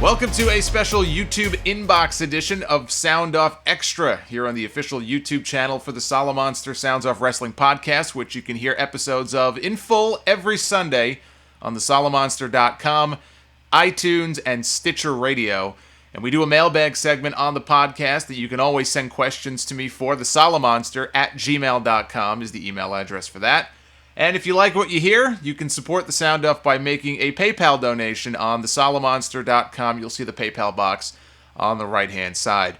Welcome to a special YouTube inbox edition of Sound Off Extra here on the official YouTube channel for the Solomonster Sounds Off Wrestling podcast, which you can hear episodes of in full every Sunday on the Solomonster.com, iTunes, and Stitcher Radio. And we do a mailbag segment on the podcast that you can always send questions to me for. The Solomonster at gmail.com is the email address for that. And if you like what you hear, you can support the Sound Off by making a PayPal donation on the Solomonster.com. You'll see the PayPal box on the right-hand side.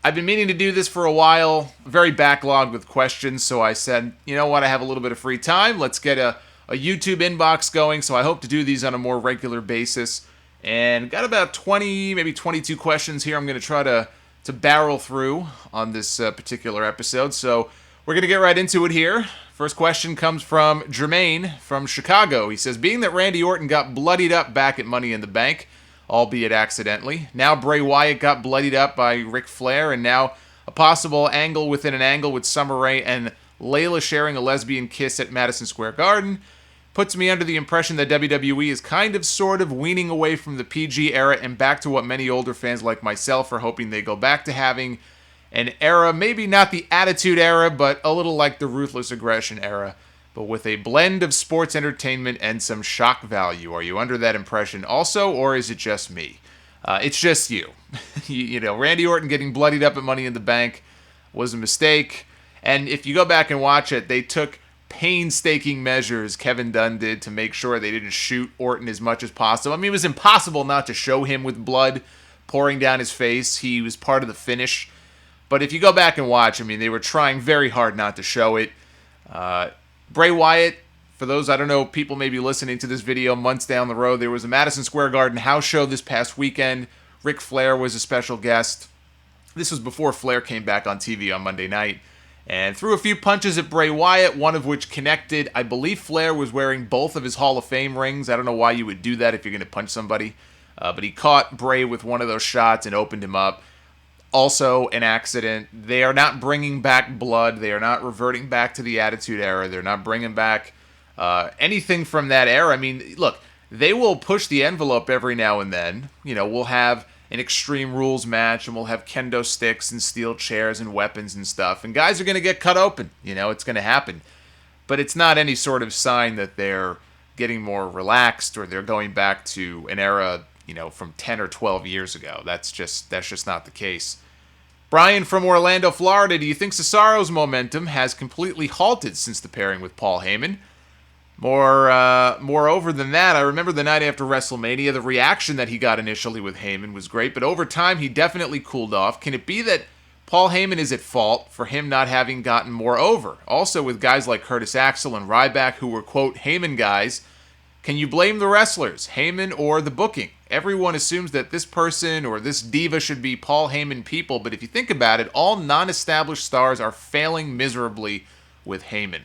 I've been meaning to do this for a while, very backlogged with questions, so I said, you know what, I have a little bit of free time. Let's get a YouTube inbox going, so I hope to do these on a more regular basis. And got about 20, maybe 22 questions here I'm going to try to barrel through on this particular episode. So we're going to get right into it here. First question comes from Jermaine from Chicago. He says, being that Randy Orton got bloodied up back at Money in the Bank, albeit accidentally, now Bray Wyatt got bloodied up by Ric Flair, and now a possible angle within an angle with Summer Rae and Layla sharing a lesbian kiss at Madison Square Garden, puts me under the impression that WWE is kind of sort of weaning away from the PG era and back to what many older fans like myself are hoping they go back to having, an era, maybe not the Attitude Era, but a little like the Ruthless Aggression Era, but with a blend of sports entertainment and some shock value. Are you under that impression also, or is it just me? It's just you. You know, Randy Orton getting bloodied up at Money in the Bank was a mistake, and if you go back and watch it, they took painstaking measures, Kevin Dunn did, to make sure they didn't shoot Orton as much as possible. I mean, it was impossible not to show him with blood pouring down his face. He was part of the finish. But if you go back and watch, I mean, they were trying very hard not to show it. Bray Wyatt, for those, I don't know, people may be listening to this video months down the road, there was a Madison Square Garden house show this past weekend. Ric Flair was a special guest. This was before Flair came back on TV on Monday night. And threw a few punches at Bray Wyatt, one of which connected. I believe Flair was wearing both of his Hall of Fame rings. I don't know why you would do that if you're going to punch somebody. But he caught Bray with one of those shots and opened him up. Also an accident. They are not bringing back blood. They are not reverting back to the Attitude Era. They're not bringing back anything from that era. I mean, look, they will push the envelope every now and then. You know, we'll have an Extreme Rules match, and we'll have kendo sticks and steel chairs and weapons and stuff. And guys are going to get cut open. You know, it's going to happen. But it's not any sort of sign that they're getting more relaxed or they're going back to an era, you know, from 10 or 12 years ago. That's just not the case. Brian from Orlando, Florida, do you think Cesaro's momentum has completely halted since the pairing with Paul Heyman? Moreover than that, I remember the night after WrestleMania, the reaction that he got initially with Heyman was great, but over time he definitely cooled off. Can it be that Paul Heyman is at fault for him not having gotten more over? Also, with guys like Curtis Axel and Ryback who were, quote, Heyman guys, can you blame the wrestlers, Heyman, or the booking? Everyone assumes that this person or this diva should be Paul Heyman people, but if you think about it, all non-established stars are failing miserably with Heyman.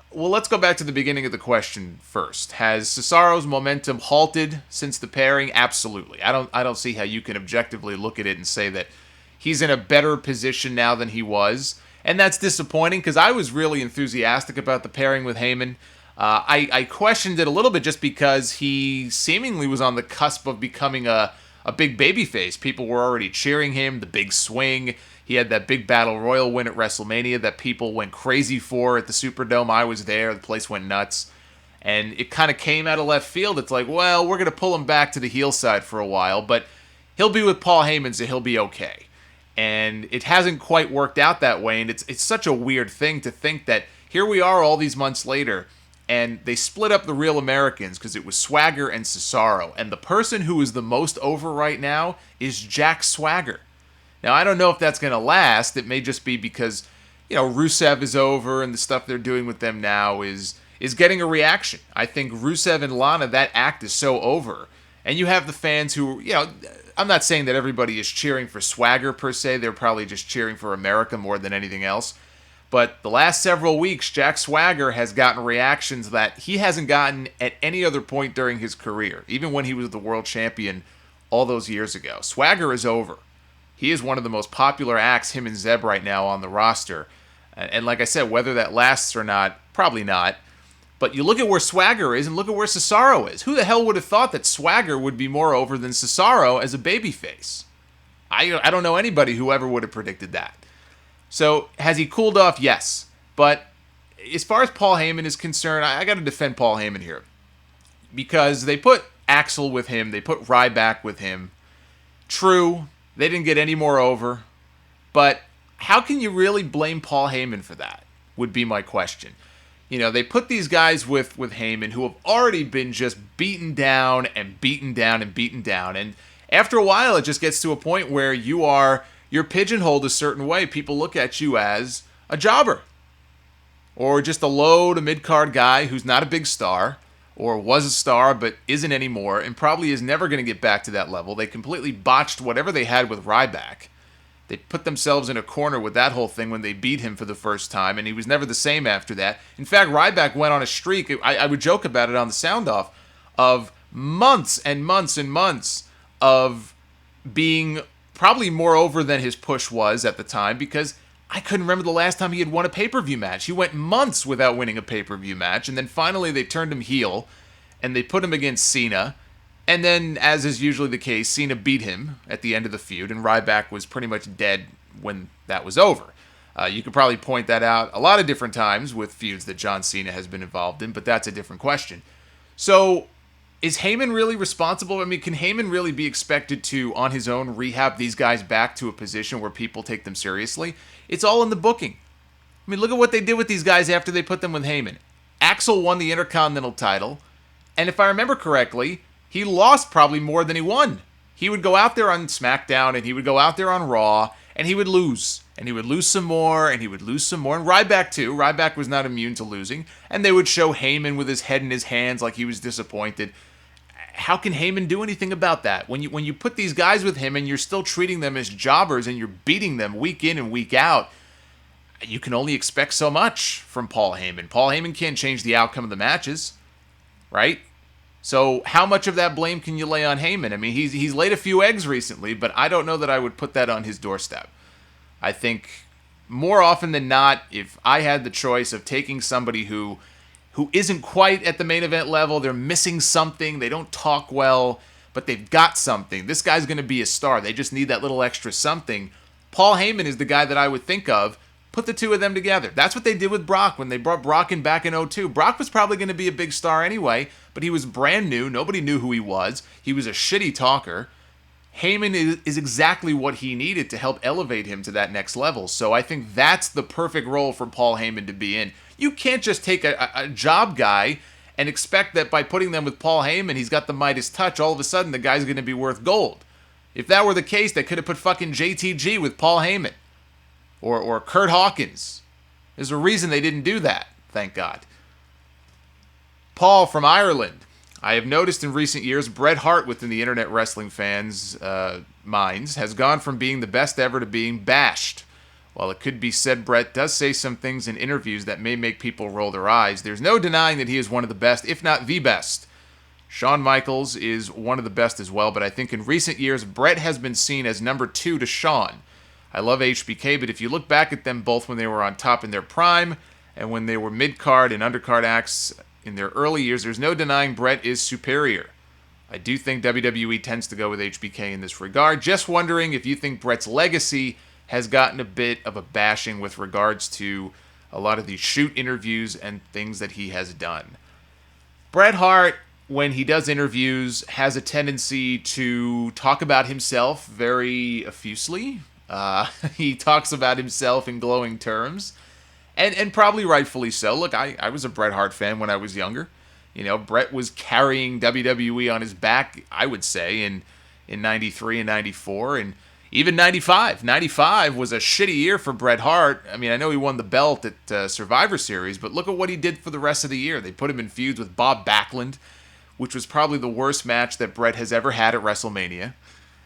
Well, let's go back to the beginning of the question first. Has Cesaro's momentum halted since the pairing? Absolutely. I don't see how you can objectively look at it and say that he's in a better position now than he was. And that's disappointing because I was really enthusiastic about the pairing with Heyman. I questioned it a little bit just because he seemingly was on the cusp of becoming a big babyface. People were already cheering him, the big swing. He had that big Battle Royal win at WrestleMania that people went crazy for at the Superdome. I was there. The place went nuts. And it kind of came out of left field. It's like, well, we're going to pull him back to the heel side for a while, but he'll be with Paul Heyman, so he'll be okay. And it hasn't quite worked out that way, and it's such a weird thing to think that here we are all these months later, and they split up the Real Americans because it was Swagger and Cesaro. And the person who is the most over right now is Jack Swagger. Now, I don't know if that's going to last. It may just be because, you know, Rusev is over and the stuff they're doing with them now is getting a reaction. I think Rusev and Lana, that act is so over. And you have the fans who, you know, I'm not saying that everybody is cheering for Swagger per se. They're probably just cheering for America more than anything else. But the last several weeks, Jack Swagger has gotten reactions that he hasn't gotten at any other point during his career, even when he was the world champion all those years ago. Swagger is over. He is one of the most popular acts, him and Zeb, right now on the roster. And like I said, whether that lasts or not, probably not. But you look at where Swagger is and look at where Cesaro is. Who the hell would have thought that Swagger would be more over than Cesaro as a babyface? I don't know anybody who ever would have predicted that. So, has he cooled off? Yes. But as far as Paul Heyman is concerned, I got to defend Paul Heyman here. Because they put Axel with him, they put Ryback with him. True, they didn't get any more over. But how can you really blame Paul Heyman for that, would be my question. You know, they put these guys with Heyman who have already been just beaten down and beaten down and beaten down. And after a while, it just gets to a point where you're pigeonholed a certain way. People look at you as a jobber. Or just a low to mid-card guy who's not a big star. Or was a star but isn't anymore. And probably is never going to get back to that level. They completely botched whatever they had with Ryback. They put themselves in a corner with that whole thing when they beat him for the first time, and he was never the same after that. In fact, Ryback went on a streak, I would joke about it on the sound-off, of months and months and months of being probably more over than his push was at the time, because I couldn't remember the last time he had won a pay-per-view match. He went months without winning a pay-per-view match, and then finally they turned him heel, and they put him against Cena. And then, as is usually the case, Cena beat him at the end of the feud, and Ryback was pretty much dead when that was over. You could probably point that out a lot of different times with feuds that John Cena has been involved in, but that's a different question. So, is Heyman really responsible? I mean, can Heyman really be expected to, on his own, rehab these guys back to a position where people take them seriously? It's all in the booking. I mean, look at what they did with these guys after they put them with Heyman. Axel won the Intercontinental title, and if I remember correctly, he lost probably more than he won. He would go out there on SmackDown, and he would go out there on Raw, and he would lose. And he would lose some more, and he would lose some more. And Ryback, too. Ryback was not immune to losing. And they would show Heyman with his head in his hands like he was disappointed. How can Heyman do anything about that? When you put these guys with him, and you're still treating them as jobbers, and you're beating them week in and week out, you can only expect so much from Paul Heyman. Paul Heyman can't change the outcome of the matches, right? So how much of that blame can you lay on Heyman? I mean, he's laid a few eggs recently, but I don't know that I would put that on his doorstep. I think more often than not, if I had the choice of taking somebody who isn't quite at the main event level, they're missing something, they don't talk well, but they've got something. This guy's going to be a star. They just need that little extra something. Paul Heyman is the guy that I would think of. Put the two of them together. That's what they did with Brock when they brought Brock in back in 2002. Brock was probably going to be a big star anyway, but he was brand new. Nobody knew who he was. He was a shitty talker. Heyman is exactly what he needed to help elevate him to that next level. So I think that's the perfect role for Paul Heyman to be in. You can't just take a job guy and expect that by putting them with Paul Heyman, he's got the Midas touch, all of a sudden the guy's going to be worth gold. If that were the case, they could have put fucking JTG with Paul Heyman. Or Kurt Hawkins. There's a reason they didn't do that, thank God. Paul from Ireland. I have noticed in recent years, Bret Hart within the internet wrestling fans' minds has gone from being the best ever to being bashed. While it could be said Bret does say some things in interviews that may make people roll their eyes, there's no denying that he is one of the best, if not the best. Shawn Michaels is one of the best as well, but I think in recent years, Bret has been seen as number 2 to Shawn. I love HBK, but if you look back at them both when they were on top in their prime and when they were mid-card and undercard acts in their early years, there's no denying Bret is superior. I do think WWE tends to go with HBK in this regard. Just wondering if you think Bret's legacy has gotten a bit of a bashing with regards to a lot of these shoot interviews and things that he has done. Bret Hart, when he does interviews, has a tendency to talk about himself very effusively. He talks about himself in glowing terms, and probably rightfully so. Look, I was a Bret Hart fan when I was younger. You know, Bret was carrying WWE on his back, I would say, in 93 and 94, and even 95. 95 was a shitty year for Bret Hart. I mean, I know he won the belt at Survivor Series, but look at what he did for the rest of the year. They put him in feuds with Bob Backlund, which was probably the worst match that Bret has ever had at WrestleMania.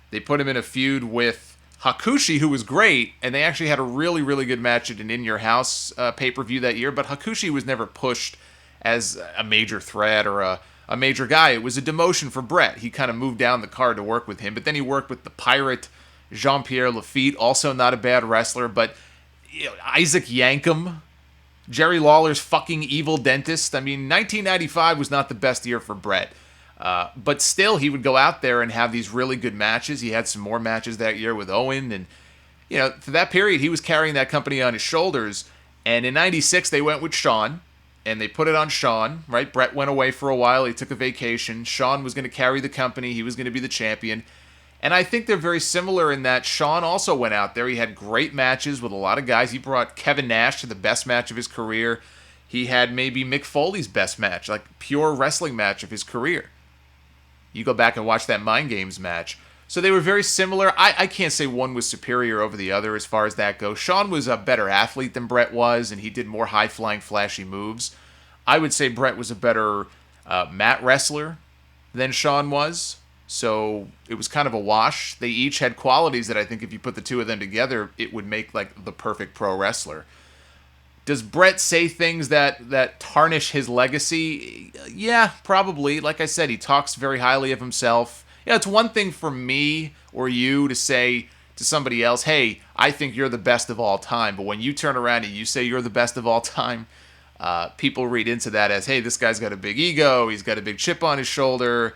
They put him in a feud with Hakushi, who was great, and they actually had a really, really good match at an In Your House pay-per-view that year, but Hakushi was never pushed as a major threat or a major guy. It was a demotion for Bret. He kind of moved down the card to work with him, but then he worked with the Pirate, Jean-Pierre Lafitte, also not a bad wrestler, but you know, Isaac Yankem, Jerry Lawler's fucking evil dentist. I mean, 1995 was not the best year for Bret. But still, he would go out there and have these really good matches. He had some more matches that year with Owen. And, for that period, he was carrying that company on his shoulders. And in 96, they went with Shawn. And they put it on Shawn, right? Bret went away for a while. He took a vacation. Shawn was going to carry the company. He was going to be the champion. And I think they're very similar in that Shawn also went out there. He had great matches with a lot of guys. He brought Kevin Nash to the best match of his career. He had maybe Mick Foley's best match, like pure wrestling match of his career. You go back and watch that Mind Games match. So they were very similar. I can't say one was superior over the other as far as that goes. Shawn was a better athlete than Bret was, and he did more high-flying, flashy moves. I would say Bret was a better mat wrestler than Shawn was. So it was kind of a wash. They each had qualities that I think if you put the two of them together, it would make like the perfect pro wrestler. Does Bret say things that tarnish his legacy? Yeah, probably. Like I said, he talks very highly of himself. It's one thing for me or you to say to somebody else, hey, I think you're the best of all time. But when you turn around and you say you're the best of all time, people read into that as, hey, this guy's got a big ego. He's got a big chip on his shoulder.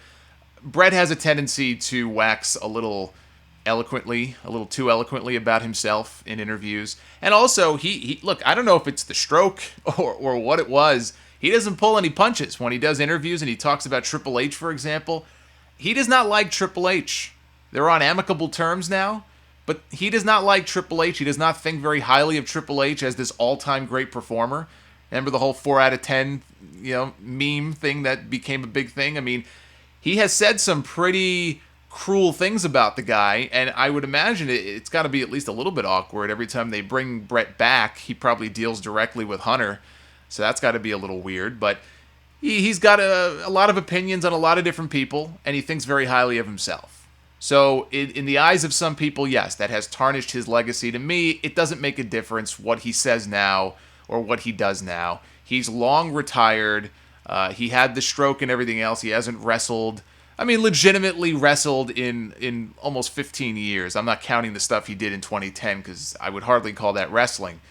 Bret has a tendency to wax a little too eloquently about himself in interviews. And also, he look, I don't know if it's the stroke or what it was. He doesn't pull any punches when he does interviews and he talks about Triple H, for example. He does not like Triple H. They're on amicable terms now, but he does not like Triple H. He does not think very highly of Triple H as this all-time great performer. Remember the whole 4 out of 10, meme thing that became a big thing? I mean, he has said some pretty cruel things about the guy, and I would imagine it's got to be at least a little bit awkward every time they bring Bret back. He probably deals directly with Hunter, so that's got to be a little weird, but he's got a lot of opinions on a lot of different people, and he thinks very highly of himself. So in the eyes of some people, yes, that has tarnished his legacy. To me, it doesn't make a difference what he says now or what he does now. He's long retired. He had the stroke and everything else. He hasn't wrestled. I mean, legitimately wrestled in almost 15 years. I'm not counting the stuff he did in 2010 because I would hardly call that wrestling.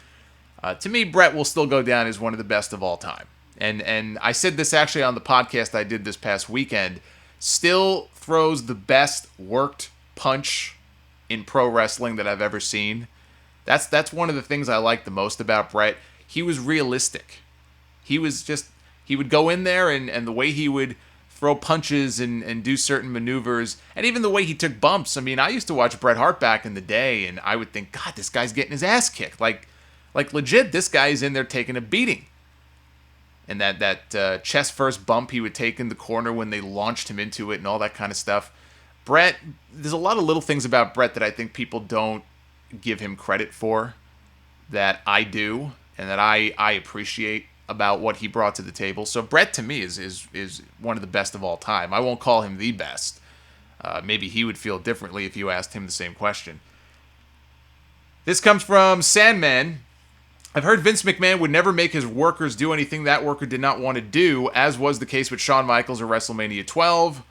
To me, Bret will still go down as one of the best of all time. And I said this actually on the podcast I did this past weekend. Still throws the best worked punch in pro wrestling that I've ever seen. That's one of the things I like the most about Bret. He was realistic. He would go in there and the way he would throw punches and do certain maneuvers, and even the way he took bumps. I mean, I used to watch Bret Hart back in the day, and I would think, God, this guy's getting his ass kicked. Like legit, this guy's in there taking a beating. And that chest first bump he would take in the corner when they launched him into it and all that kind of stuff. Bret, there's a lot of little things about Bret that I think people don't give him credit for that I do and that I appreciate about what he brought to the table. So Bret, to me, is one of the best of all time. I won't call him the best. Maybe he would feel differently if you asked him the same question. This comes from Sandman. I've heard Vince McMahon would never make his workers do anything that worker did not want to do, as was the case with Shawn Michaels at WrestleMania 12.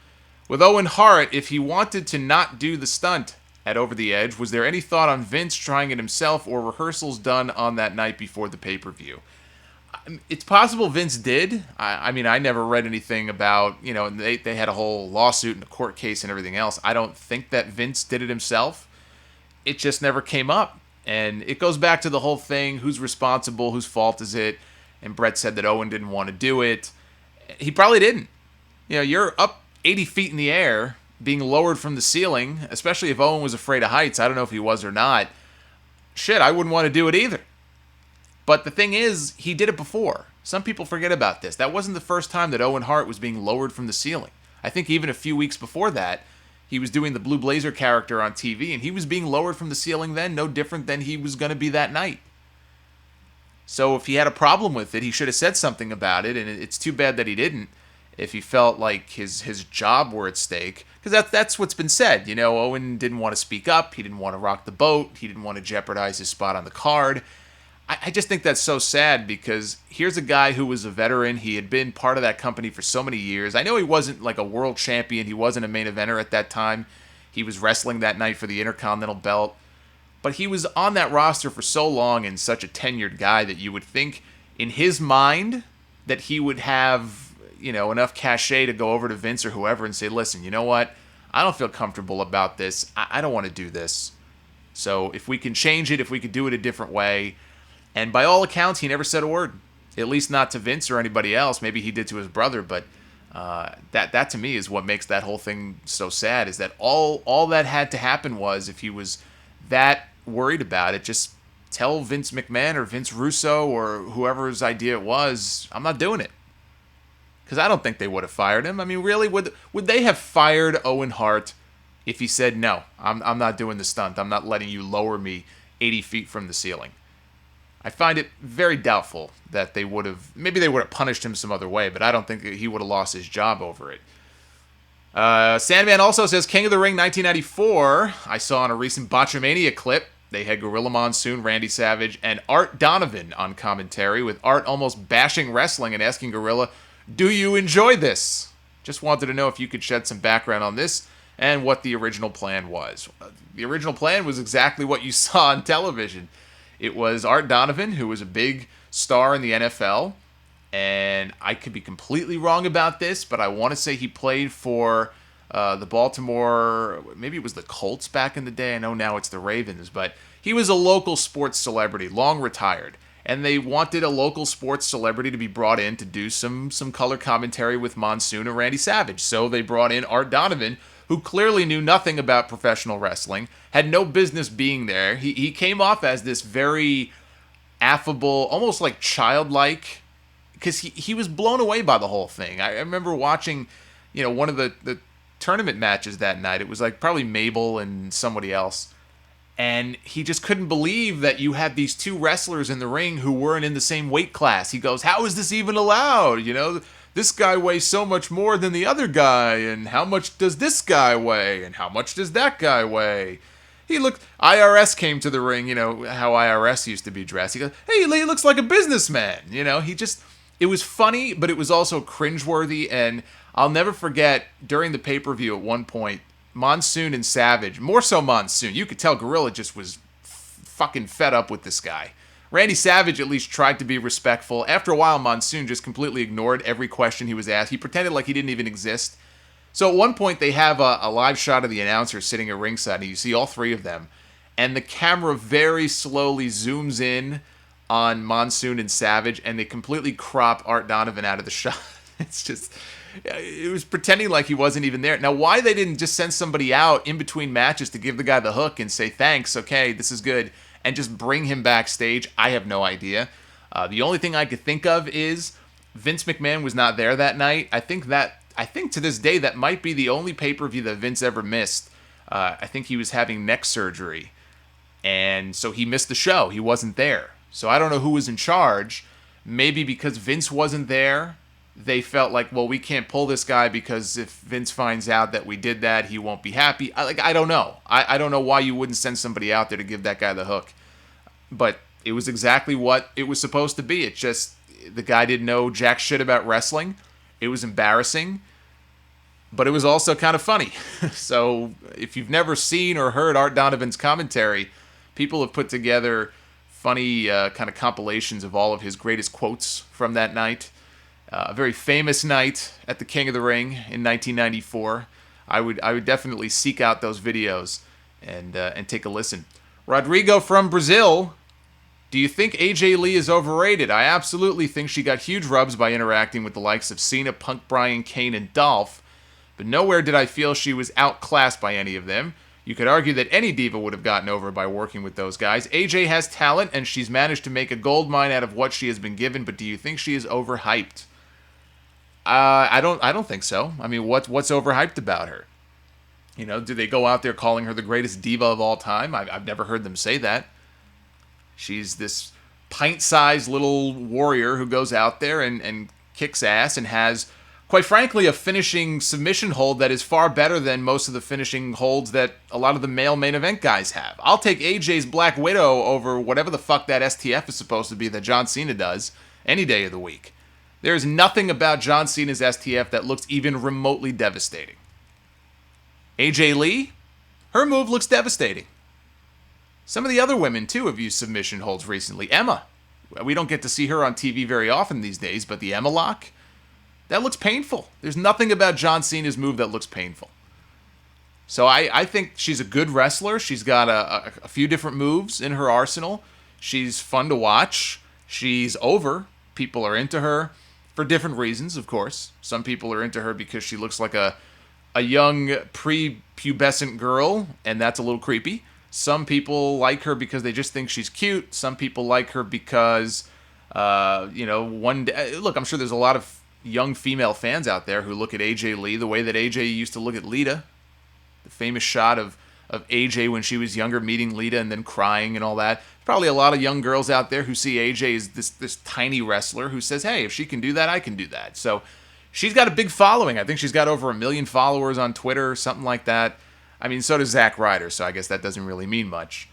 With Owen Hart, if he wanted to not do the stunt at Over the Edge, was there any thought on Vince trying it himself or rehearsals done on that night before the pay-per-view? It's possible Vince did. I mean, I never read anything about, they had a whole lawsuit and a court case and everything else. I don't think that Vince did it himself. It just never came up. And it goes back to the whole thing, who's responsible, whose fault is it? And Bret said that Owen didn't want to do it. He probably didn't. You're up 80 feet in the air, being lowered from the ceiling, especially if Owen was afraid of heights. I don't know if he was or not. Shit, I wouldn't want to do it either. But the thing is, he did it before. Some people forget about this. That wasn't the first time that Owen Hart was being lowered from the ceiling. I think even a few weeks before that, he was doing the Blue Blazer character on TV, and he was being lowered from the ceiling then, no different than he was going to be that night. So if he had a problem with it, he should have said something about it, and it's too bad that he didn't if he felt like his job were at stake. Because that's what's been said. Owen didn't want to speak up. He didn't want to rock the boat. He didn't want to jeopardize his spot on the card. I just think that's so sad because here's a guy who was a veteran. He had been part of that company for so many years. I know he wasn't like a world champion. He wasn't a main eventer at that time. He was wrestling that night for the Intercontinental belt. But he was on that roster for so long and such a tenured guy that you would think in his mind that he would have, enough cachet to go over to Vince or whoever and say, listen, you know what? I don't feel comfortable about this. I don't want to do this. So if we can change it, if we could do it a different way. And by all accounts, he never said a word. At least not to Vince or anybody else. Maybe he did to his brother, but that to me is what makes that whole thing so sad, is that all that had to happen was, if he was that worried about it, just tell Vince McMahon or Vince Russo or whoever's idea it was, I'm not doing it. Because I don't think they would have fired him. I mean, really, would they have fired Owen Hart if he said, no, I'm not doing the stunt. I'm not letting you lower me 80 feet from the ceiling? I find it very doubtful that they would have. Maybe they would have punished him some other way, but I don't think he would have lost his job over it. Sandman also says, King of the Ring 1994. I saw in a recent Botchamania clip, they had Gorilla Monsoon, Randy Savage, and Art Donovan on commentary, with Art almost bashing wrestling and asking Gorilla, do you enjoy this? Just wanted to know if you could shed some background on this and what the original plan was. The original plan was exactly what you saw on television. It was Art Donovan, who was a big star in the NFL, and I could be completely wrong about this, but I want to say he played for the Baltimore, maybe it was the Colts back in the day. I know now it's the Ravens, but he was a local sports celebrity, long retired, and they wanted a local sports celebrity to be brought in to do some color commentary with Monsoon and Randy Savage. So they brought in Art Donovan, who clearly knew nothing about professional wrestling, had no business being there. He came off as this very affable, almost like childlike, because he was blown away by the whole thing. I remember watching, one of the tournament matches that night. It was like probably Mabel and somebody else. And he just couldn't believe that you had these two wrestlers in the ring who weren't in the same weight class. He goes, how is this even allowed? This guy weighs so much more than the other guy, and how much does this guy weigh, and how much does that guy weigh? IRS came to the ring, how IRS used to be dressed. He goes, hey, he looks like a businessman. It was funny, but it was also cringeworthy, and I'll never forget, during the pay-per-view at one point, Monsoon and Savage, more so Monsoon, you could tell Gorilla just was fucking fed up with this guy. Randy Savage at least tried to be respectful. After a while, Monsoon just completely ignored every question he was asked. He pretended like he didn't even exist. So at one point, they have a live shot of the announcer sitting at ringside, and you see all three of them. And the camera very slowly zooms in on Monsoon and Savage, and they completely crop Art Donovan out of the shot. It was pretending like he wasn't even there. Now, why they didn't just send somebody out in between matches to give the guy the hook and say, thanks, okay, this is good, and just bring him backstage, I have no idea. The only thing I could think of is Vince McMahon was not there that night. I think to this day that might be the only pay-per-view that Vince ever missed. I think he was having neck surgery, and so he missed the show. He wasn't there. So I don't know who was in charge. Maybe because Vince wasn't there, they felt like, well, we can't pull this guy because if Vince finds out that we did that, he won't be happy. I don't know. I don't know why you wouldn't send somebody out there to give that guy the hook. But it was exactly what it was supposed to be. It just, the guy didn't know jack shit about wrestling. It was embarrassing, but it was also kind of funny. So if you've never seen or heard Art Donovan's commentary, people have put together funny kind of compilations of all of his greatest quotes from that night. A very famous night at the King of the Ring in 1994. I would definitely seek out those videos and take a listen. Rodrigo from Brazil, do you think AJ Lee is overrated? I absolutely think she got huge rubs by interacting with the likes of Cena, Punk, Bryan, Kane, and Dolph, but nowhere did I feel she was outclassed by any of them. You could argue that any diva would have gotten over by working with those guys. AJ has talent, and she's managed to make a gold mine out of what she has been given, but do you think she is overhyped? I don't think so. I mean, what's overhyped about her? Do they go out there calling her the greatest diva of all time? I've never heard them say that. She's this pint-sized little warrior who goes out there and kicks ass and has, quite frankly, a finishing submission hold that is far better than most of the finishing holds that a lot of the male main event guys have. I'll take AJ's Black Widow over whatever the fuck that STF is supposed to be that John Cena does any day of the week. There's nothing about John Cena's STF that looks even remotely devastating. AJ Lee, her move looks devastating. Some of the other women, too, have used submission holds recently. Emma We don't get to see her on TV very often these days, but the Emma lock, that looks painful. There's nothing about John Cena's move that looks painful. So I think she's a good wrestler. She's got a few different moves in her arsenal. She's fun to watch. She's over. People are into her for different reasons, of course. Some people are into her because she looks like a young pre-pubescent girl, and that's a little creepy. Some people like her because they just think she's cute. Some people like her because, one day... Look, I'm sure there's a lot of young female fans out there who look at AJ Lee the way that AJ used to look at Lita. The famous shot of AJ when she was younger meeting Lita and then crying and all that. Probably a lot of young girls out there who see AJ as this tiny wrestler who says, hey, if she can do that, I can do that. So she's got a big following. I think she's got over 1 million followers on Twitter or something like that. I mean, so does Zack Ryder, so I guess that doesn't really mean much.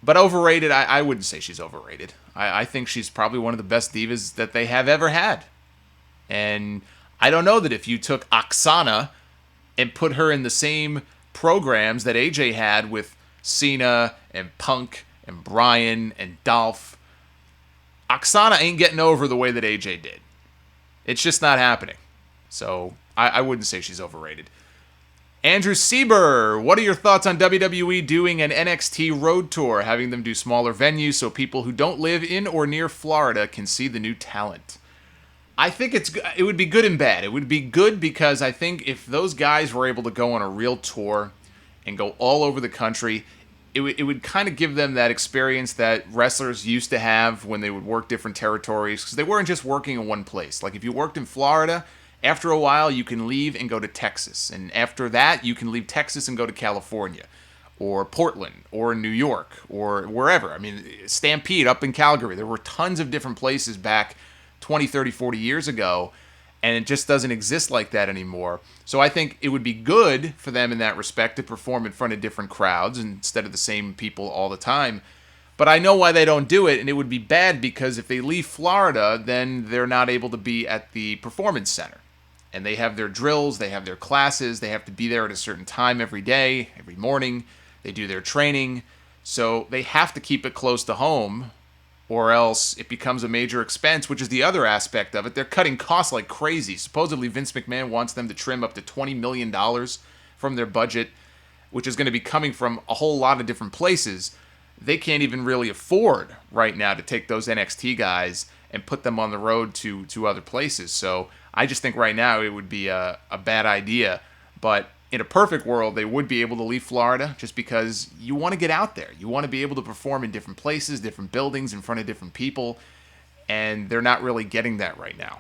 But overrated, I wouldn't say she's overrated. I think she's probably one of the best divas that they have ever had. And I don't know that if you took Oksana and put her in the same programs that AJ had with Cena and Punk and Bryan and Dolph, Oksana ain't getting over the way that AJ did. It's just not happening. So I wouldn't say she's overrated. Andrew Sieber, what are your thoughts on WWE doing an NXT road tour, having them do smaller venues so people who don't live in or near Florida can see the new talent? I think it would be good and bad. It would be good because I think if those guys were able to go on a real tour and go all over the country, it would kind of give them that experience that wrestlers used to have when they would work different territories, because they weren't just working in one place. Like if you worked in Florida, after a while you can leave and go to Texas, and after that you can leave Texas and go to California or Portland or New York or wherever. I mean, Stampede up in Calgary. There were tons of different places back 20, 30, 40 years ago, and it just doesn't exist like that anymore. So I think it would be good for them in that respect to perform in front of different crowds instead of the same people all the time. But I know why they don't do it, and it would be bad because if they leave Florida, then they're not able to be at the performance center. And they have their drills, they have their classes, they have to be there at a certain time every day, every morning. They do their training. So they have to keep it close to home, or else it becomes a major expense, which is the other aspect of it. They're cutting costs like crazy. Supposedly, Vince McMahon wants them to trim up to $20 million from their budget, which is going to be coming from a whole lot of different places. They can't even really afford right now to take those NXT guys and put them on the road to other places. So I just think right now it would be a bad idea. But in a perfect world, they would be able to leave Florida just because you want to get out there. You want to be able to perform in different places, different buildings, in front of different people, and they're not really getting that right now.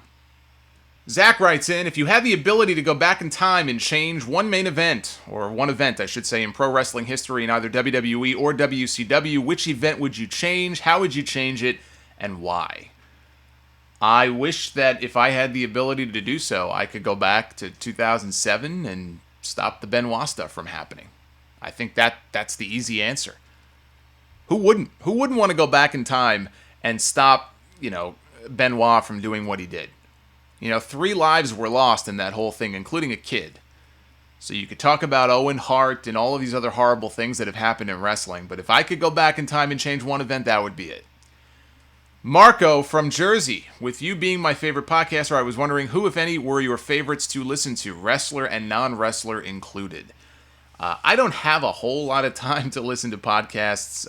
Zach writes in, if you had the ability to go back in time and change one main event, or one event, I should say, in pro wrestling history in either WWE or WCW, which event would you change? How would you change it? And why? I wish that if I had the ability to do so, I could go back to 2007 and stop the Benoit stuff from happening. I think that's the easy answer. Who wouldn't? Who wouldn't want to go back in time and stop, Benoit from doing what he did? 3 lives were lost in that whole thing, including a kid. So you could talk about Owen Hart and all of these other horrible things that have happened in wrestling, but if I could go back in time and change one event, that would be it. Marco from Jersey, with you being my favorite podcaster, I was wondering who, if any, were your favorites to listen to, wrestler and non-wrestler included. I don't have a whole lot of time to listen to podcasts,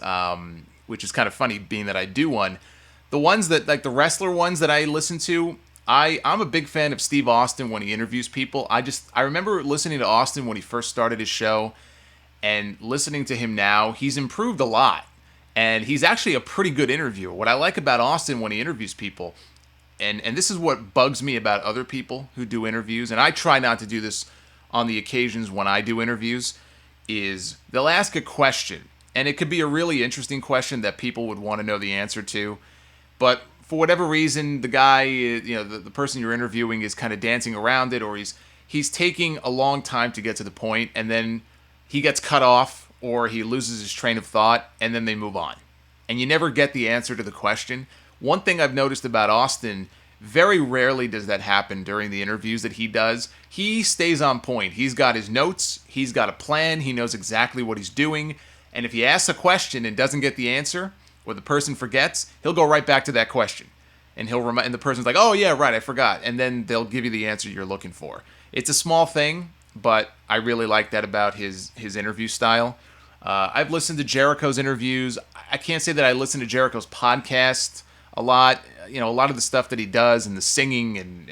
which is kind of funny being that I do one. The ones that, like the wrestler ones that I listen to, I'm a big fan of Steve Austin when he interviews people. I remember listening to Austin when he first started his show, and listening to him now, he's improved a lot. And he's actually a pretty good interviewer. What I like about Austin when he interviews people, and this is what bugs me about other people who do interviews, and I try not to do this on the occasions when I do interviews, is they'll ask a question, and it could be a really interesting question that people would want to know the answer to, but for whatever reason, the guy, the person you're interviewing is kind of dancing around it, or he's taking a long time to get to the point, and then he gets cut off, or he loses his train of thought, and then they move on. And you never get the answer to the question. One thing I've noticed about Austin, very rarely does that happen during the interviews that he does. He stays on point. He's got his notes, he's got a plan, he knows exactly what he's doing, and if he asks a question and doesn't get the answer, When the person forgets, he'll go right back to that question. And he'll remind, and the person's like, oh yeah, right, I forgot. And then they'll give you the answer you're looking for. It's a small thing, but I really like that about his interview style. I've listened to Jericho's interviews. I can't say that I listen to Jericho's podcast a lot. A lot of the stuff that he does and the singing, and